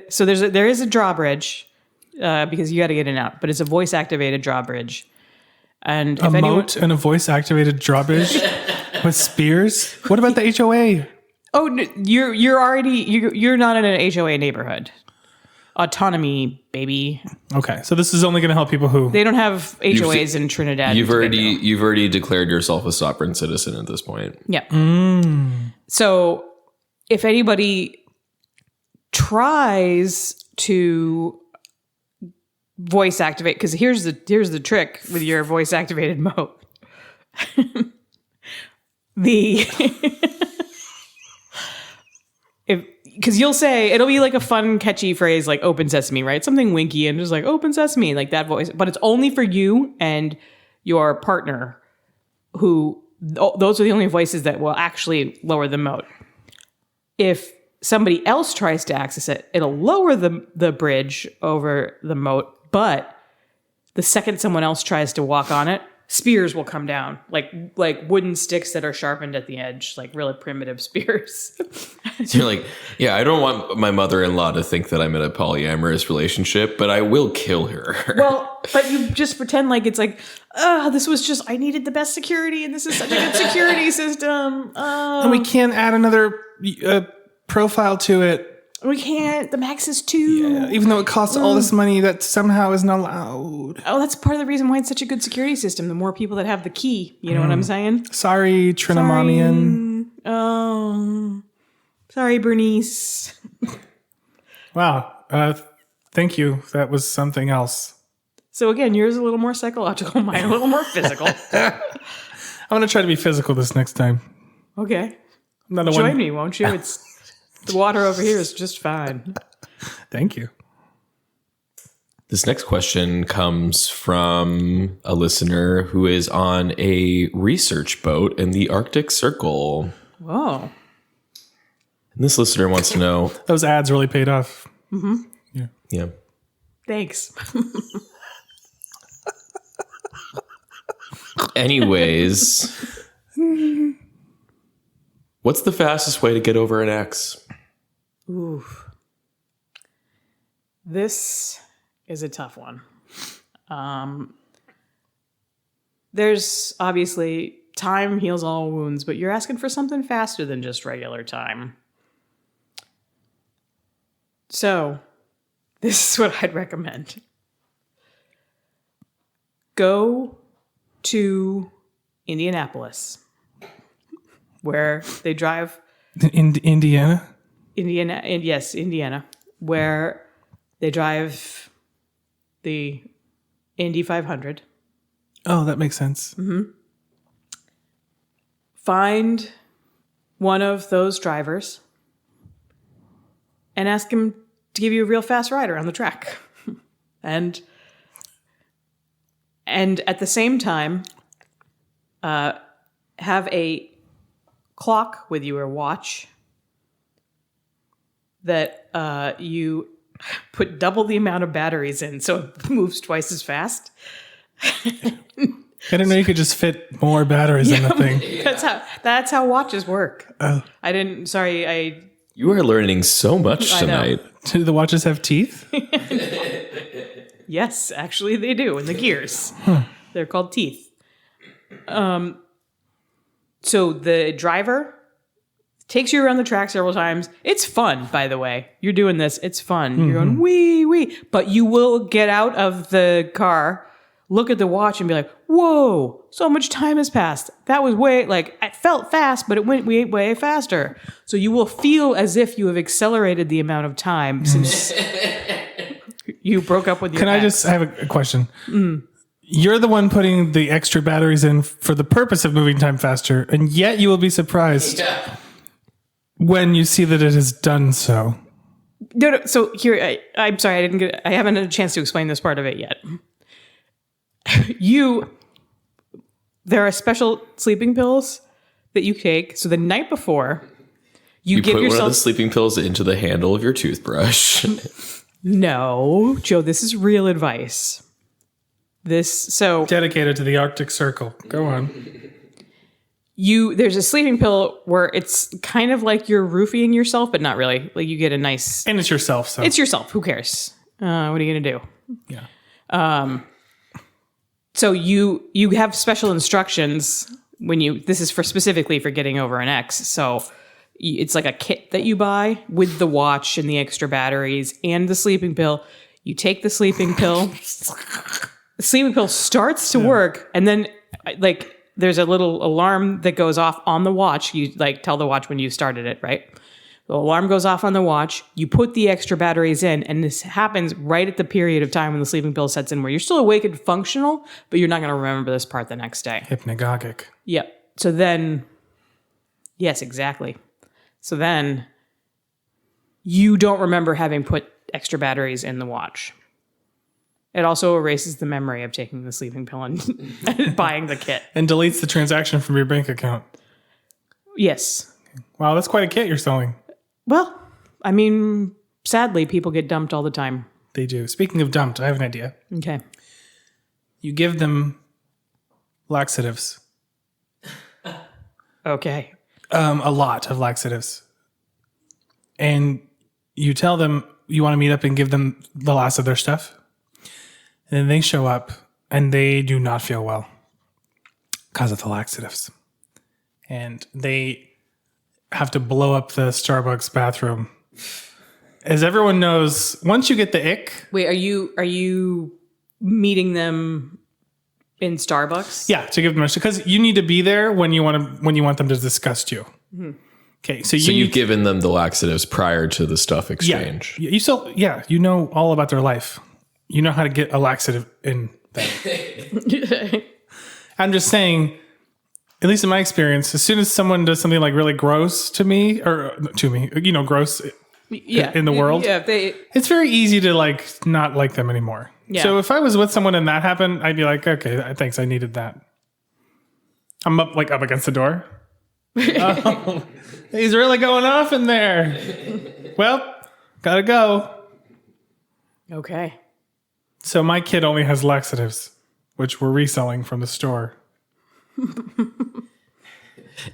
So there is a drawbridge because you got to get in and out, but it's a voice activated drawbridge. And a moat and a voice activated drawbridge with spears. What about the HOA? Oh, you're not in an HOA neighborhood. Autonomy, baby. Okay, so this is only going to help people who they don't have HOAs in Trinidad. You've already declared yourself a sovereign citizen at this point. Yeah. So if anybody tries to voice activate, because here's the trick with your voice activated moat. Because you'll say, it'll be like a fun, catchy phrase like open sesame, right? Something winky and just like open sesame, like that voice. But it's only for you and your partner, who those are the only voices that will actually lower the moat. If somebody else tries to access it, it'll lower the bridge over the moat. But the second someone else tries to walk on it, spears will come down, like wooden sticks that are sharpened at the edge, like really primitive spears. So you're like, yeah, I don't want my mother-in-law to think that I'm in a polyamorous relationship, but I will kill her. Well, but you just pretend like it's like, this was just, I needed the best security, and this is such a good security system. and we can't add another profile to it. We can't. The max is 2. Yeah, even though it costs all this money, that somehow isn't allowed. Oh, that's part of the reason why it's such a good security system. The more people that have the key, you know what I'm saying? Sorry, Trinamamian. Oh, sorry, Bernice. Wow. Thank you. That was something else. So again, yours is a little more psychological, mine a little more physical. I'm going to try to be physical this next time. Okay. I'm not a Join one. me, won't you? It's the water over here is just fine. Thank you. This next question comes from a listener who is on a research boat in the Arctic Circle. Whoa. And this listener wants to know... Those ads really paid off. Mm-hmm. Yeah. Thanks. Anyways, what's the fastest way to get over an ex? Ooh. This is a tough one. There's obviously time heals all wounds, but you're asking for something faster than just regular time. So, this is what I'd recommend. Go to Indianapolis, where they drive... Indiana? Indiana, where they drive the Indy 500. Oh, that makes sense. Mm-hmm. Find one of those drivers and ask him to give you a real fast ride around the track. and at the same time, have a clock with you or watch that you put double the amount of batteries in so it moves twice as fast. I didn't know you could just fit more batteries in the thing. That's how watches work. Oh. You are learning so much tonight. Do the watches have teeth? Yes, actually they do in the gears. They're called teeth. So the driver takes you around the track several times. It's fun, by the way. You're doing this. It's fun. Mm-hmm. You're going, wee, wee. But you will get out of the car, look at the watch, and be like, whoa, so much time has passed. That was it felt fast, but it went way faster. So you will feel as if you have accelerated the amount of time since you broke up with your ex. I have a question? You're the one putting the extra batteries in for the purpose of moving time faster, and yet you will be surprised when you see that it has done so. No. So here, I'm sorry, I haven't had a chance to explain this part of it yet. There are special sleeping pills that you take. So the night before, you give put yourself one of the sleeping pills into the handle of your toothbrush. No, Joe, this is real advice. Dedicated to the Arctic Circle. Go on. There's a sleeping pill where it's kind of like you're roofing yourself, but not really. Like you get a nice. And it's yourself, so. It's yourself. Who cares? What are you gonna do? Yeah. So you have special instructions when you. This is specifically for getting over an ex. So it's like a kit that you buy with the watch and the extra batteries and the sleeping pill. You take the sleeping pill. The sleeping pill starts to work, and then like there's a little alarm that goes off on the watch. You like tell the watch when you started it, right? The alarm goes off on the watch. You put the extra batteries in, and this happens right at the period of time when the sleeping pill sets in, where you're still awake and functional, but you're not going to remember this part the next day. Hypnagogic. Yep. So then, yes, exactly. So then, you don't remember having put extra batteries in the watch. It also erases the memory of taking the sleeping pill and buying the kit. And deletes the transaction from your bank account. Yes. Wow, that's quite a kit you're selling. Well, I mean, sadly, people get dumped all the time. They do. Speaking of dumped, I have an idea. Okay. You give them laxatives. Okay. A lot of laxatives. And you tell them you want to meet up and give them the last of their stuff. And then they show up and they do not feel well because of the laxatives. And they have to blow up the Starbucks bathroom. As everyone knows, once you get the ick. Wait, are you meeting them in Starbucks? Yeah, to give them because you need to be there when you want them to disgust you. Mm-hmm. Okay, so you've given them the laxatives prior to the stuff exchange. Yeah, you know all about their life. You know how to get a laxative in them. I'm just saying, at least in my experience, as soon as someone does something like really gross to me, gross in the world, it's very easy to like not like them anymore. Yeah. So if I was with someone and that happened, I'd be like, okay, thanks, I needed that. I'm up against the door. Oh, he's really going off in there. Well, gotta go. Okay. So my kid only has laxatives, which we're reselling from the store.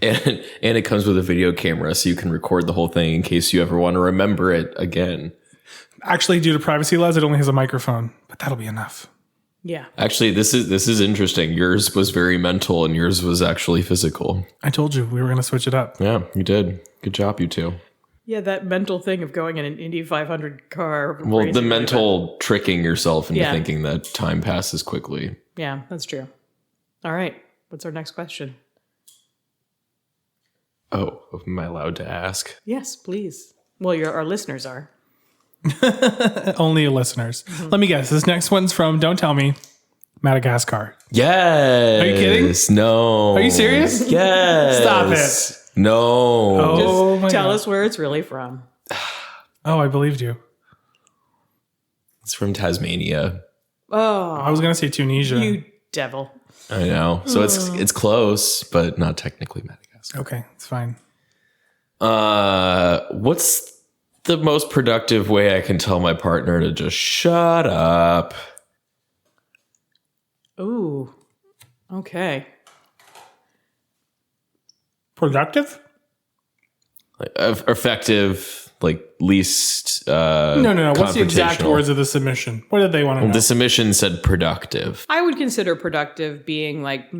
And it comes with a video camera, so you can record the whole thing in case you ever want to remember it again. Actually, due to privacy laws, it only has a microphone, but that'll be enough. Yeah. Actually, this is interesting. Yours was very mental, and yours was actually physical. I told you we were going to switch it up. Yeah, you did. Good job, you two. Yeah, that mental thing of going in an Indy 500 car. Well, the mental tricking yourself into thinking that time passes quickly. Yeah, that's true. All right. What's our next question? Oh, am I allowed to ask? Yes, please. Well, our listeners are. Only listeners. Mm-hmm. Let me guess. This next one's from, don't tell me, Madagascar. Yes. Are you kidding? No. Are you serious? Yes. Stop it. No. Just tell us where it's really from. Oh, I believed you. It's from Tasmania. Oh. I was going to say Tunisia. You devil. I know. So it's close, but not technically Madagascar. Okay, it's fine. What's the most productive way I can tell my partner to just shut up? Ooh. Okay. Productive? Like, effective, like least No. What's the exact words of the submission? What did they want to know? The submission said productive. I would consider productive being like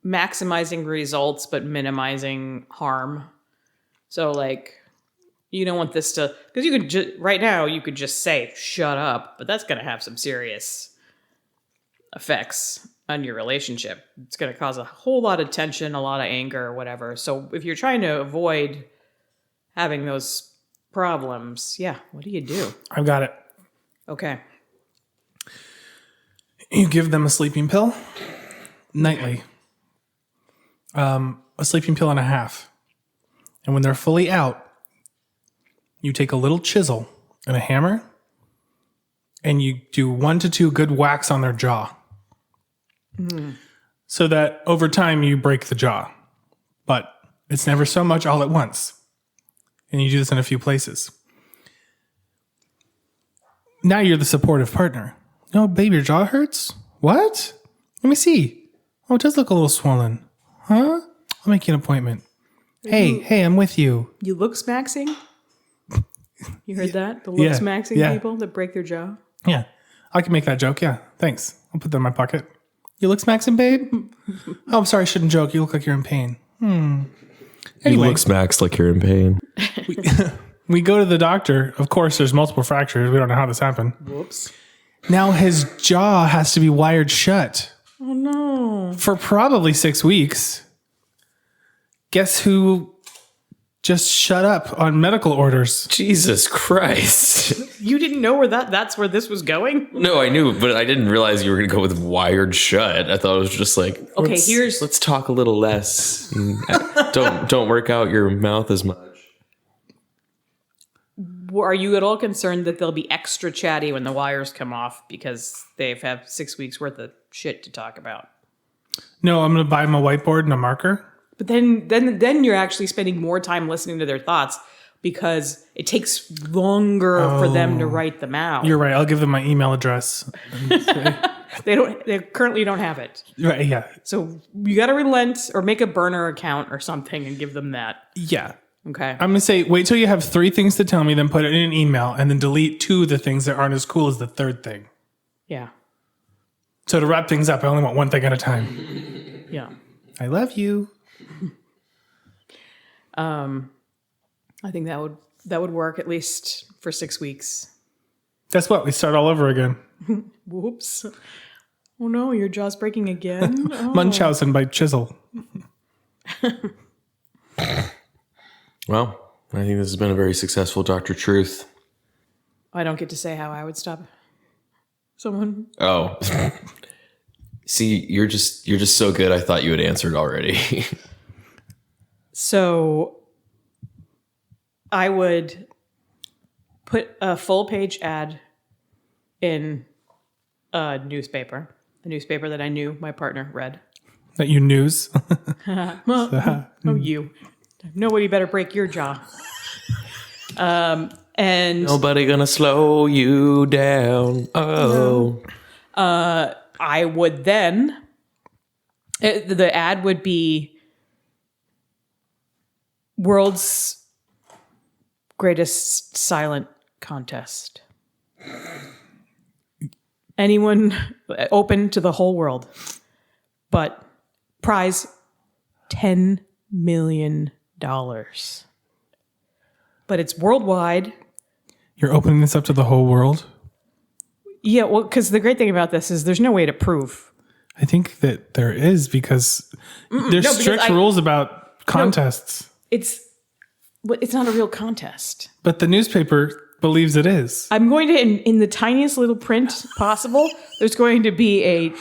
maximizing results but minimizing harm. So like you don't want this to, because you could right now you could just say shut up, but that's going to have some serious effects on your relationship. It's going to cause a whole lot of tension, a lot of anger, or whatever. So if you're trying to avoid having those problems, what do you do? I've got it. Okay. You give them a sleeping pill nightly. A sleeping pill and a half. And when they're fully out, you take a little chisel and a hammer and you do 1 to 2 good whacks on their jaw. So that over time you break the jaw. But it's never so much all at once. And you do this in a few places. Now you're the supportive partner. Oh, babe, your jaw hurts? What? Let me see. Oh, it does look a little swollen. Huh? I'll make you an appointment. Hey, I'm with you. You look smaxing? You heard that? The look smaxing people that break their jaw? Yeah. I can make that joke. Yeah. Thanks. I'll put that in my pocket. You look smaxing, babe? Oh, I'm sorry. I shouldn't joke. You look like you're in pain. Anyway. You look smacks like you're in pain. We go to the doctor. Of course, there's multiple fractures. We don't know how this happened. Whoops. Now his jaw has to be wired shut. Oh, no. For probably 6 weeks. Guess who just shut up on medical orders? Jesus Christ. You didn't know that's where this was going? No, I knew, but I didn't realize you were going to go with wired shut. I thought it was just like, okay, let's talk a little less. Don't work out your mouth as much. Are you at all concerned that they'll be extra chatty when the wires come off because they've had 6 weeks worth of shit to talk about? No, I'm going to buy him a whiteboard and a marker. But then you're actually spending more time listening to their thoughts because it takes longer for them to write them out. You're right. I'll give them my email address. They currently don't have it. Right, yeah. So you got to relent or make a burner account or something and give them that. Yeah. Okay. I'm going to say, wait till you have 3 things to tell me, then put it in an email, and then delete 2 of the things that aren't as cool as the 3rd thing. Yeah. So to wrap things up, I only want 1 thing at a time. Yeah. I love you. I think that would work at least for 6 weeks. Guess what? We start all over again. Whoops. Oh no, your jaw's breaking again? Oh. Munchausen by chisel. Well, I think this has been a very successful Dr. Truth. I don't get to say how I would stop someone. Oh. See, you're just so good. I thought you had answered already. So I would put a full page ad in a newspaper that I knew my partner read. That you news. You. Nobody better break your jaw. And Nobody gonna slow you down. Oh. I would then, the ad would be World's Greatest Silent Contest. Anyone open to the whole world, but prize $10 million. But it's worldwide. You're opening this up to the whole world? Yeah, well, because the great thing about this is there's no way to prove. I think that there is because there's strict rules about contests. It's not a real contest. But the newspaper believes it is. I'm going to, in the tiniest little print possible, there's going to be a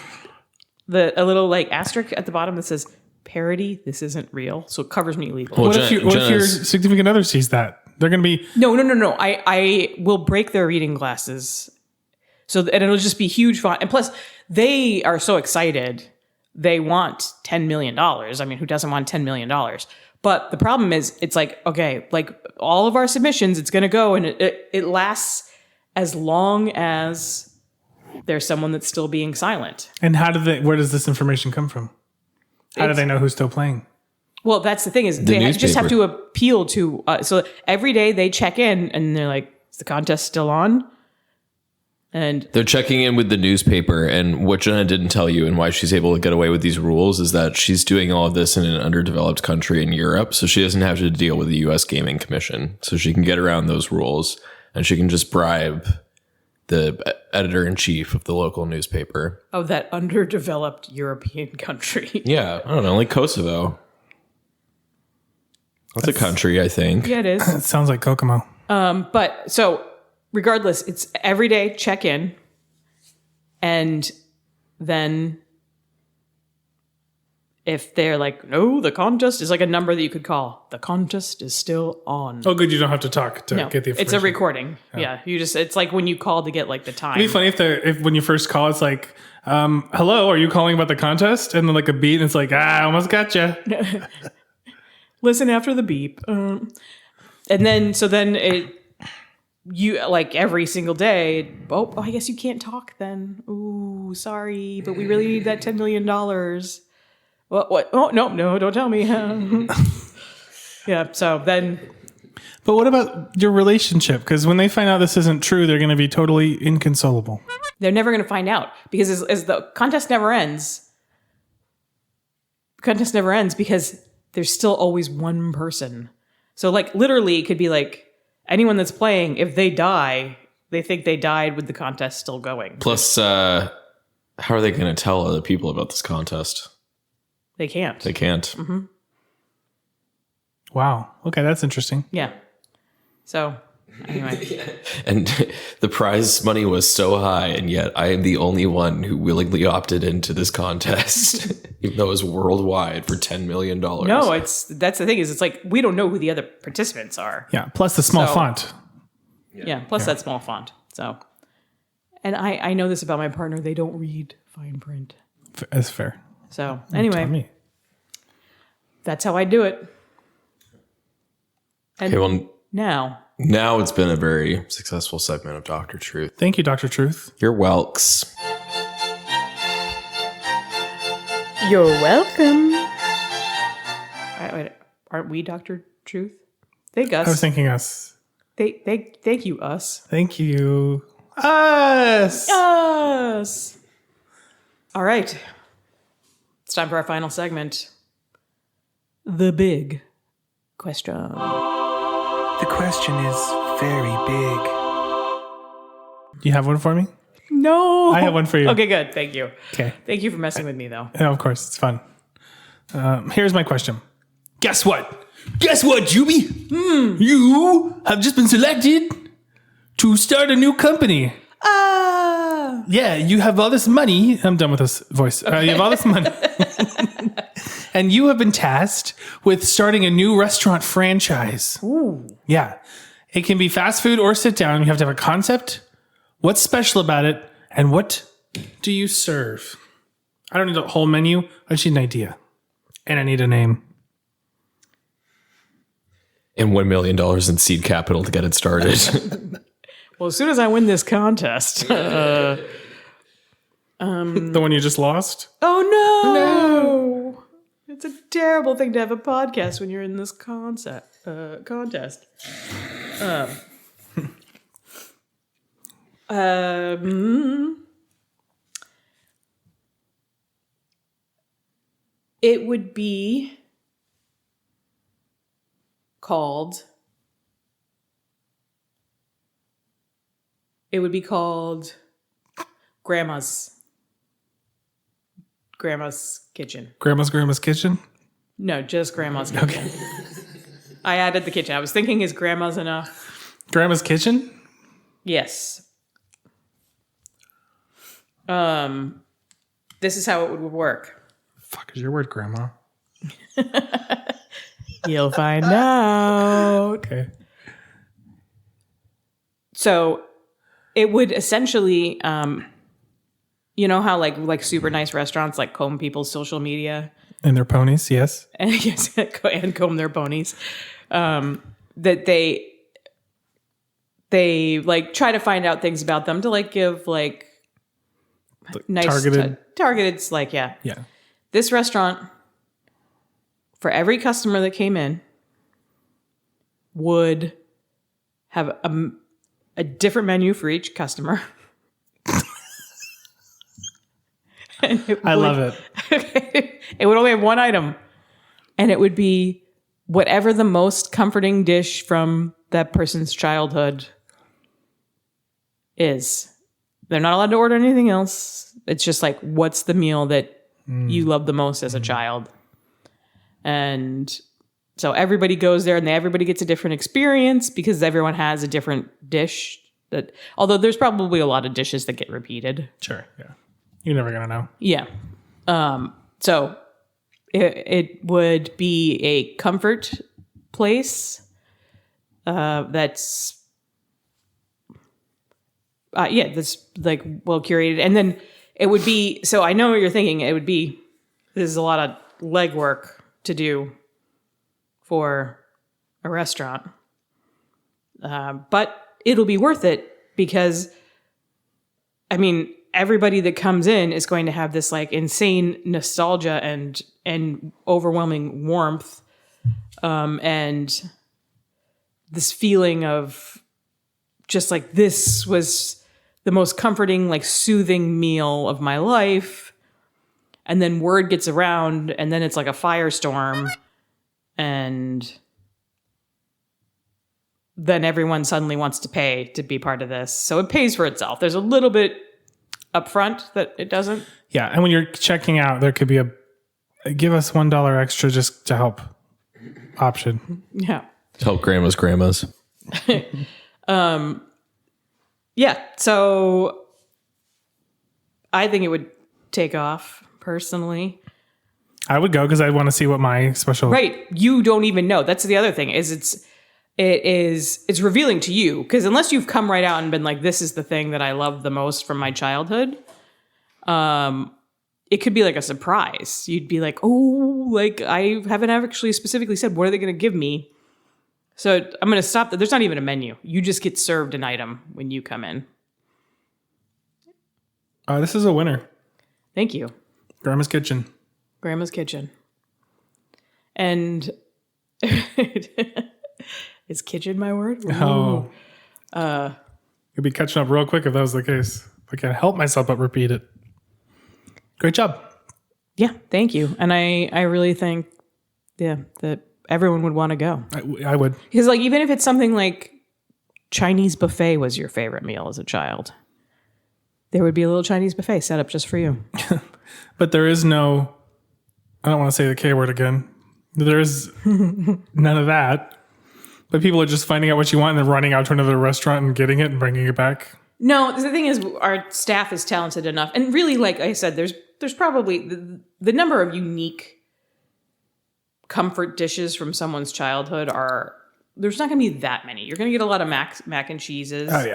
little like asterisk at the bottom that says, parody, this isn't real. So it covers me legally. Well, What if your significant other sees that? They're going to be... No. I will break their reading glasses. And it'll just be huge font. And plus, they are so excited. They want $10 million. I mean, who doesn't want $10 million? But the problem is, it's like, okay, like all of our submissions, it's going to go and it lasts as long as there's someone that's still being silent. And where does this information come from? How do they know who's still playing? Well, that's the thing is they just have to appeal to, so every day they check in and they're like, is the contest still on? And they're checking in with the newspaper, and what Jenna didn't tell you and why she's able to get away with these rules is that she's doing all of this in an underdeveloped country in Europe, so she doesn't have to deal with the U.S. Gaming Commission. So she can get around those rules, and she can just bribe the editor-in-chief of the local newspaper. Of that underdeveloped European country. Yeah, I don't know, like Kosovo. That's a country, I think. Yeah, it is. It sounds like Kokomo. But so regardless, it's every day check in, and then if they're like, no, the contest is like a number that you could call. The contest is still on. Oh, good. You don't have to talk to No, get the information. it's a recording. Yeah. It's like when you call to get like the time. It'd be funny if when you first call, it's like, hello, are you calling about the contest? And then like a beat, and it's like, I almost got you. Listen after the beep. And then you like every single day. Oh, I guess you can't talk then. Ooh, sorry, but we really need that $10 million. What? Oh, no, don't tell me. Yeah, so then. But what about your relationship? Because when they find out this isn't true, they're going to be totally inconsolable. They're never going to find out because as the contest never ends. Contest never ends because there's still always one person. So like literally it could be like anyone that's playing, if they die, they think they died with the contest still going. Plus, how are they going to tell other people about this contest? They can't. They can't. Mm-hmm. Wow. Okay, that's interesting. Yeah. So anyway. And the prize money was so high, and yet I am the only one who willingly opted into this contest, even though it was worldwide for $10 million. No, that's the thing is it's like we don't know who the other participants are. Yeah. Plus the small font. Yeah. Plus that small font. So, and I know this about my partner. They don't read fine print. That's fair. So Tell anyway, me. that's how I do it. And Okay, well, now it's been a very successful segment of Dr. Truth. Thank you, Dr. Truth. You're welks. you're welcome. Wait, aren't we Dr. Truth? Thank us. I was thinking us. Thank you, us. Thank you. Us. Us. All right. It's time for our final segment. The big question. The question is very big. Do you have one for me? No. I have one for you. Okay, good. Thank you. Okay. Thank you for messing with me, though. Yeah, of course. It's fun. Here's my question. Guess what? Guess what, Juby? You have just been selected to start a new company. Yeah, you have all this money. I'm done with this voice. You have all this money. And you have been tasked with starting a new restaurant franchise. Ooh. Yeah. It can be fast food or sit down. You have to have a concept. What's special about it? And what do you serve? I don't need a whole menu. I just need an idea. And I need a name. And $1 million in seed capital to get it started. Well, as soon as I win this contest. The one you just lost? Oh, no. It's a terrible thing to have a podcast when you're in this contest. It would be called Grandma's Kitchen. Grandma's Kitchen? No, just Grandma's Kitchen. I added the kitchen. I was thinking, is Grandma's enough? Grandma's Kitchen? Yes. This is how it would work. Fuck is your word, Grandma? You'll find out. Okay. So it would essentially, you know how like super nice restaurants like comb people's social media And their ponies, yes. and yes, and comb their ponies, that they like try to find out things about them to like give like nice targeted like yeah. This restaurant, for every customer that came in, would have a different menu for each customer. I love it. Okay. It would only have one item, and it would be whatever the most comforting dish from that person's childhood is. They're not allowed to order anything else. It's just like, what's the meal that you love the most as a child? And so everybody goes there and everybody gets a different experience because everyone has a different dish. That, although there's probably a lot of dishes that get repeated. Sure, yeah. You're never gonna know. Yeah. So it would be a comfort place that's that's like well curated. And then it would be, so I know what you're thinking. It would be, there's a lot of legwork to do for a restaurant. But it'll be worth it because, I mean, everybody that comes in is going to have this like insane nostalgia and overwhelming warmth, and this feeling of just like, this was the most comforting, like soothing meal of my life. And then word gets around, and then it's like a firestorm, and then everyone suddenly wants to pay to be part of this. So it pays for itself. There's a little bit upfront that it doesn't. Yeah, and when you're checking out, there could be a give us $1 extra just to help option. Yeah. Help grandmas. Yeah. So I think it would take off personally. I would go because I want to see what my special. Right. You don't even know. That's the other thing is it's revealing to you, because unless you've come right out and been like, this is the thing that I love the most from my childhood, it could be like a surprise. You'd be like, oh, like I haven't actually specifically said, what are they going to give me? So I'm going to stop that. There's not even a menu. You just get served an item when you come in. This is a winner. Thank you. Grandma's Kitchen. Grandma's Kitchen. And is kitchen my word? Ooh. Oh. You'd be catching up real quick if that was the case. I can't help myself but repeat it. Great job. Yeah, thank you. And I really think, that everyone would want to go. I would. Because like, even if it's something like Chinese buffet was your favorite meal as a child, there would be a little Chinese buffet set up just for you. But there is no, I don't want to say the K word again. There is none of that. But people are just finding out what you want and then running out to another restaurant and getting it and bringing it back. No, the thing is, our staff is talented enough. And really, like I said, there's probably the number of unique comfort dishes from someone's childhood there's not going to be that many. You're going to get a lot of mac and cheeses. Oh,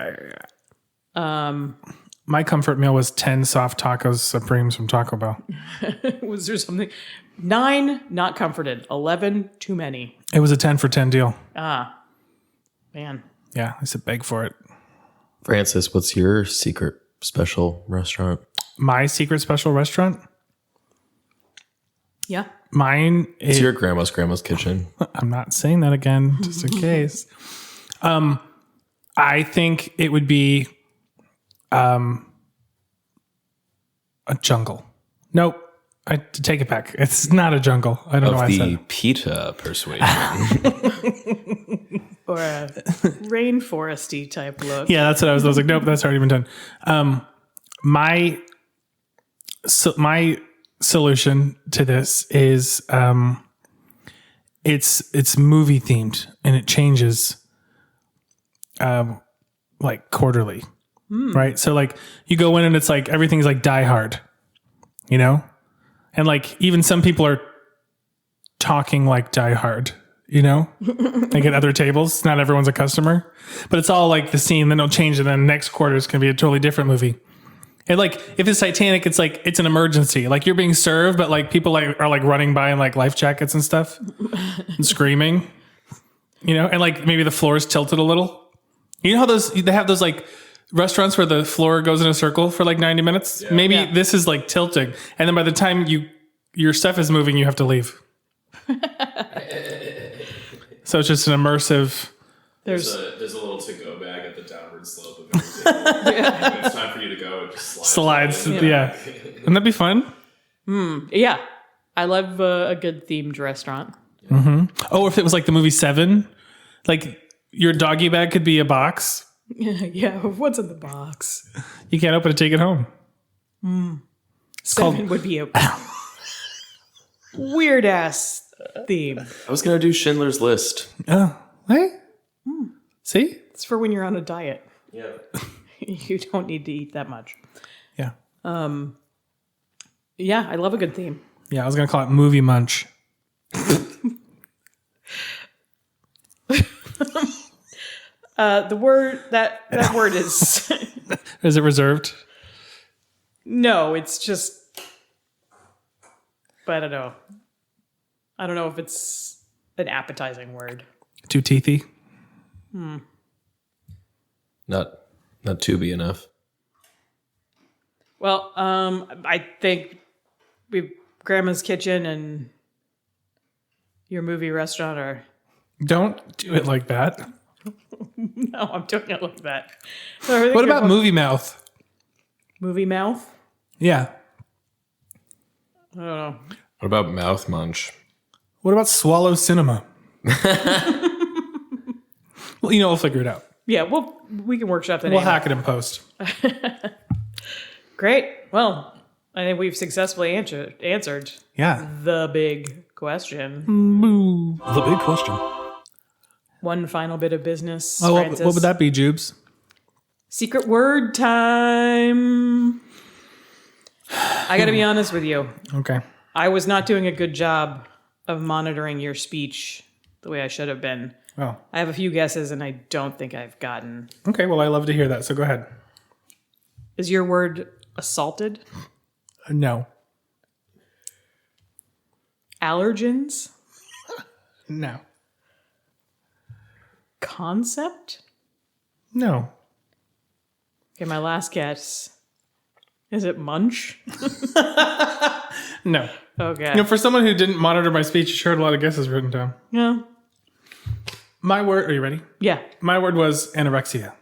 yeah. My comfort meal was 10 soft tacos Supremes from Taco Bell. Was there something? 9, not comforted. 11, too many. It was a 10 for 10 deal. Ah, man. Yeah, I said beg for it. Francis, what's your secret special restaurant? My secret special restaurant? Yeah. Mine is... It's your grandma's kitchen. I'm not saying that again, just in case. I think it would be a jungle. Nope. I take it back. It's not a jungle. I don't know why I said Of the it. pita persuasion. Or a rainforesty type look. Yeah, that's what I was like, nope, that's already been done. My solution to this is it's movie themed and it changes like quarterly. Right? So like you go in and it's like everything's like Die Hard, you know? And like even some people are talking like Die Hard, you know? Like at other tables. Not everyone's a customer. But it's all like the scene, then it'll change, and then next quarter is gonna be a totally different movie. And like if it's Titanic, it's like it's an emergency. Like you're being served, but like people like are like running by in like life jackets and stuff and screaming. You know, and like maybe the floor is tilted a little. You know how they have those like restaurants where the floor goes in a circle for like 90 minutes? Yeah. Maybe this is like tilting. And then by the time your stuff is moving, you have to leave. So it's just an immersive. There's a little to-go bag at the downward slope of everything. When it's time for you to go, it just slides. Yeah. Wouldn't that be fun? Yeah. I love a good themed restaurant. Mm-hmm. Oh, if it was like the movie Seven, like your doggy bag could be a box. Yeah, what's in the box? You can't open it, take it home. Seven would be a weird ass theme. I was gonna do Schindler's List. Oh, hey? See? It's for when you're on a diet. Yeah. You don't need to eat that much. Yeah. Yeah, I love a good theme. Yeah, I was going to call it movie munch. The word that word is Is it reserved? no, it's just. But I don't know. I don't know if it's an appetizing word. Too teethy? Not tubey enough. Well, I think Grandma's Kitchen and your movie restaurant are. Don't do it like that. No, I'm doing it like that. What about movie mouth? movie mouth? Yeah. I don't know. What about mouth munch? What about swallow cinema? Well, we'll figure it out. Yeah, we can workshop the name. We'll hack it in post. Great. Well, I think we've successfully answered Yeah. the big question. The big question. One final bit of business. Oh, Francis. what would that be, Jubes? Secret word time. I got to be honest with you. Okay. I was not doing a good job of monitoring your speech the way I should have been. Oh. I have a few guesses, and I don't think I've gotten. Okay, well, I love to hear that, so go ahead. Is your word assaulted? No. Allergens? No. Concept? No. Okay, my last guess. Is it munch? No. Okay. For someone who didn't monitor my speech, you sure had a lot of guesses written down. Yeah. My word, are you ready? Yeah. My word was anorexia.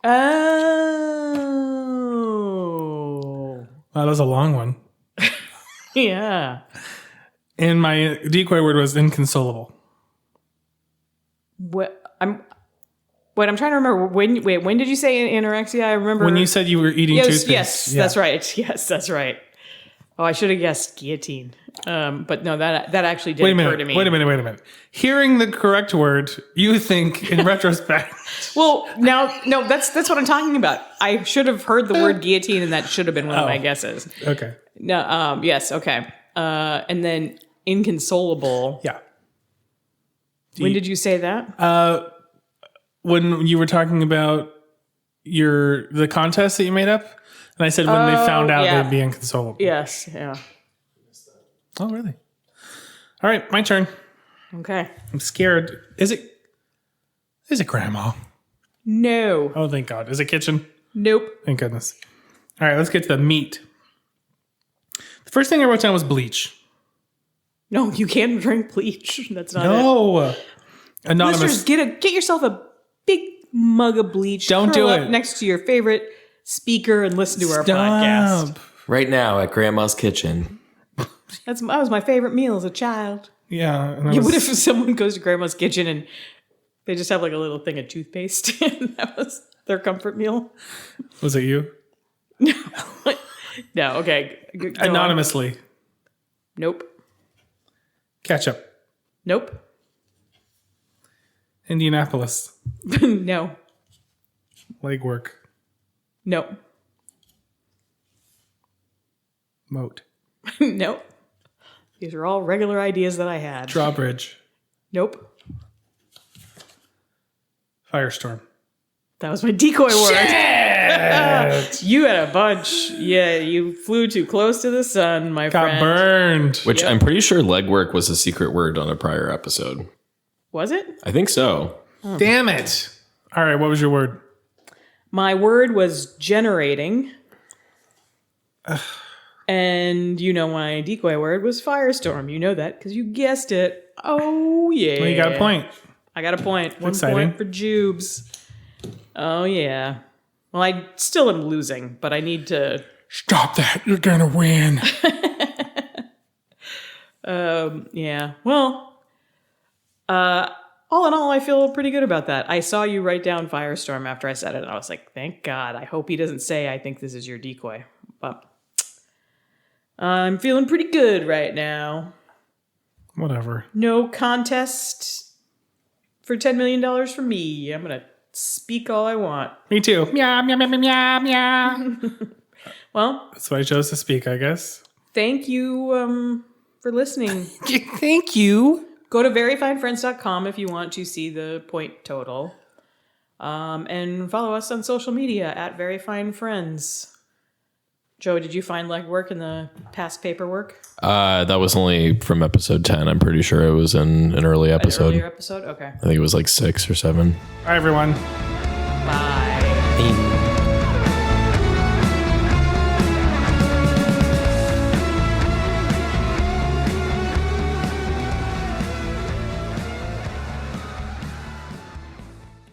Oh. Wow, that was a long one. Yeah. And my decoy word was inconsolable. I'm trying to remember when did you say anorexia? I remember When you said you were eating toothpaste. Yes, Yeah. that's right. Yes, that's right. Oh, I should have guessed guillotine. But no, that actually did occur to me. Wait a minute. Hearing the correct word, you think in retrospect. Well, no, that's what I'm talking about. I should have heard the word guillotine, and that should have been one of my guesses. Okay. No, yes, okay. And then inconsolable. Yeah. When did you say that? When you were talking about the contest that you made up, and I said when they found out yeah. they'd be inconsolable. Yes, yeah. Oh, really? All right, my turn. Okay. I'm scared. Is it grandma? No. Oh, thank God. Is it kitchen? Nope. Thank goodness. All right, let's get to the meat. The first thing I wrote down was bleach. No, you can't drink bleach. That's not it. No. Anonymous. Listeners, get yourself a big mug of bleach. Don't curl do up it. next to your favorite speaker and listen to our podcast. Right now at Grandma's Kitchen. That was my favorite meal as a child. Yeah. And What if someone goes to Grandma's Kitchen and they just have like a little thing of toothpaste and that was their comfort meal? Was it you? No, okay. Go on. Anonymously. Nope. Ketchup. Nope. Indianapolis. No. Legwork. Nope. Moat. Nope. These are all regular ideas that I had. Drawbridge. Nope. Firestorm. That was my decoy word. Shit! You had a bunch. Yeah, you flew too close to the sun, my Got friend. burned. Which I'm pretty sure legwork was a secret word on a prior episode. Was it? I think so. Damn it. All right, what was your word? My word was generating. And my decoy word was firestorm. You know that because you guessed it. Oh, yeah. Well, you got a point. I got a point. One exciting. point for Jubes. Oh, yeah. Well, I still am losing, but I need to... Stop that. You're going to win. Yeah. Well, all in all, I feel pretty good about that. I saw you write down firestorm after I said it, and I was like, thank God. I hope he doesn't say, I think this is your decoy. But I'm feeling pretty good right now. Whatever. No contest for $10 million from me. I'm going to speak all I want. Me too. Meow, meow, meow, meow, meow, meow. Well, That's why I chose to speak, I guess. Thank you for listening. Thank you. Go to veryfinefriends.com if you want to see the point total. And follow us on social media at veryfinefriends. Joe, did you find legwork in the past paperwork? That was only from episode 10. I'm pretty sure it was in an early episode. An earlier episode? Okay. I think it was like 6 or 7. Bye, everyone. Bye.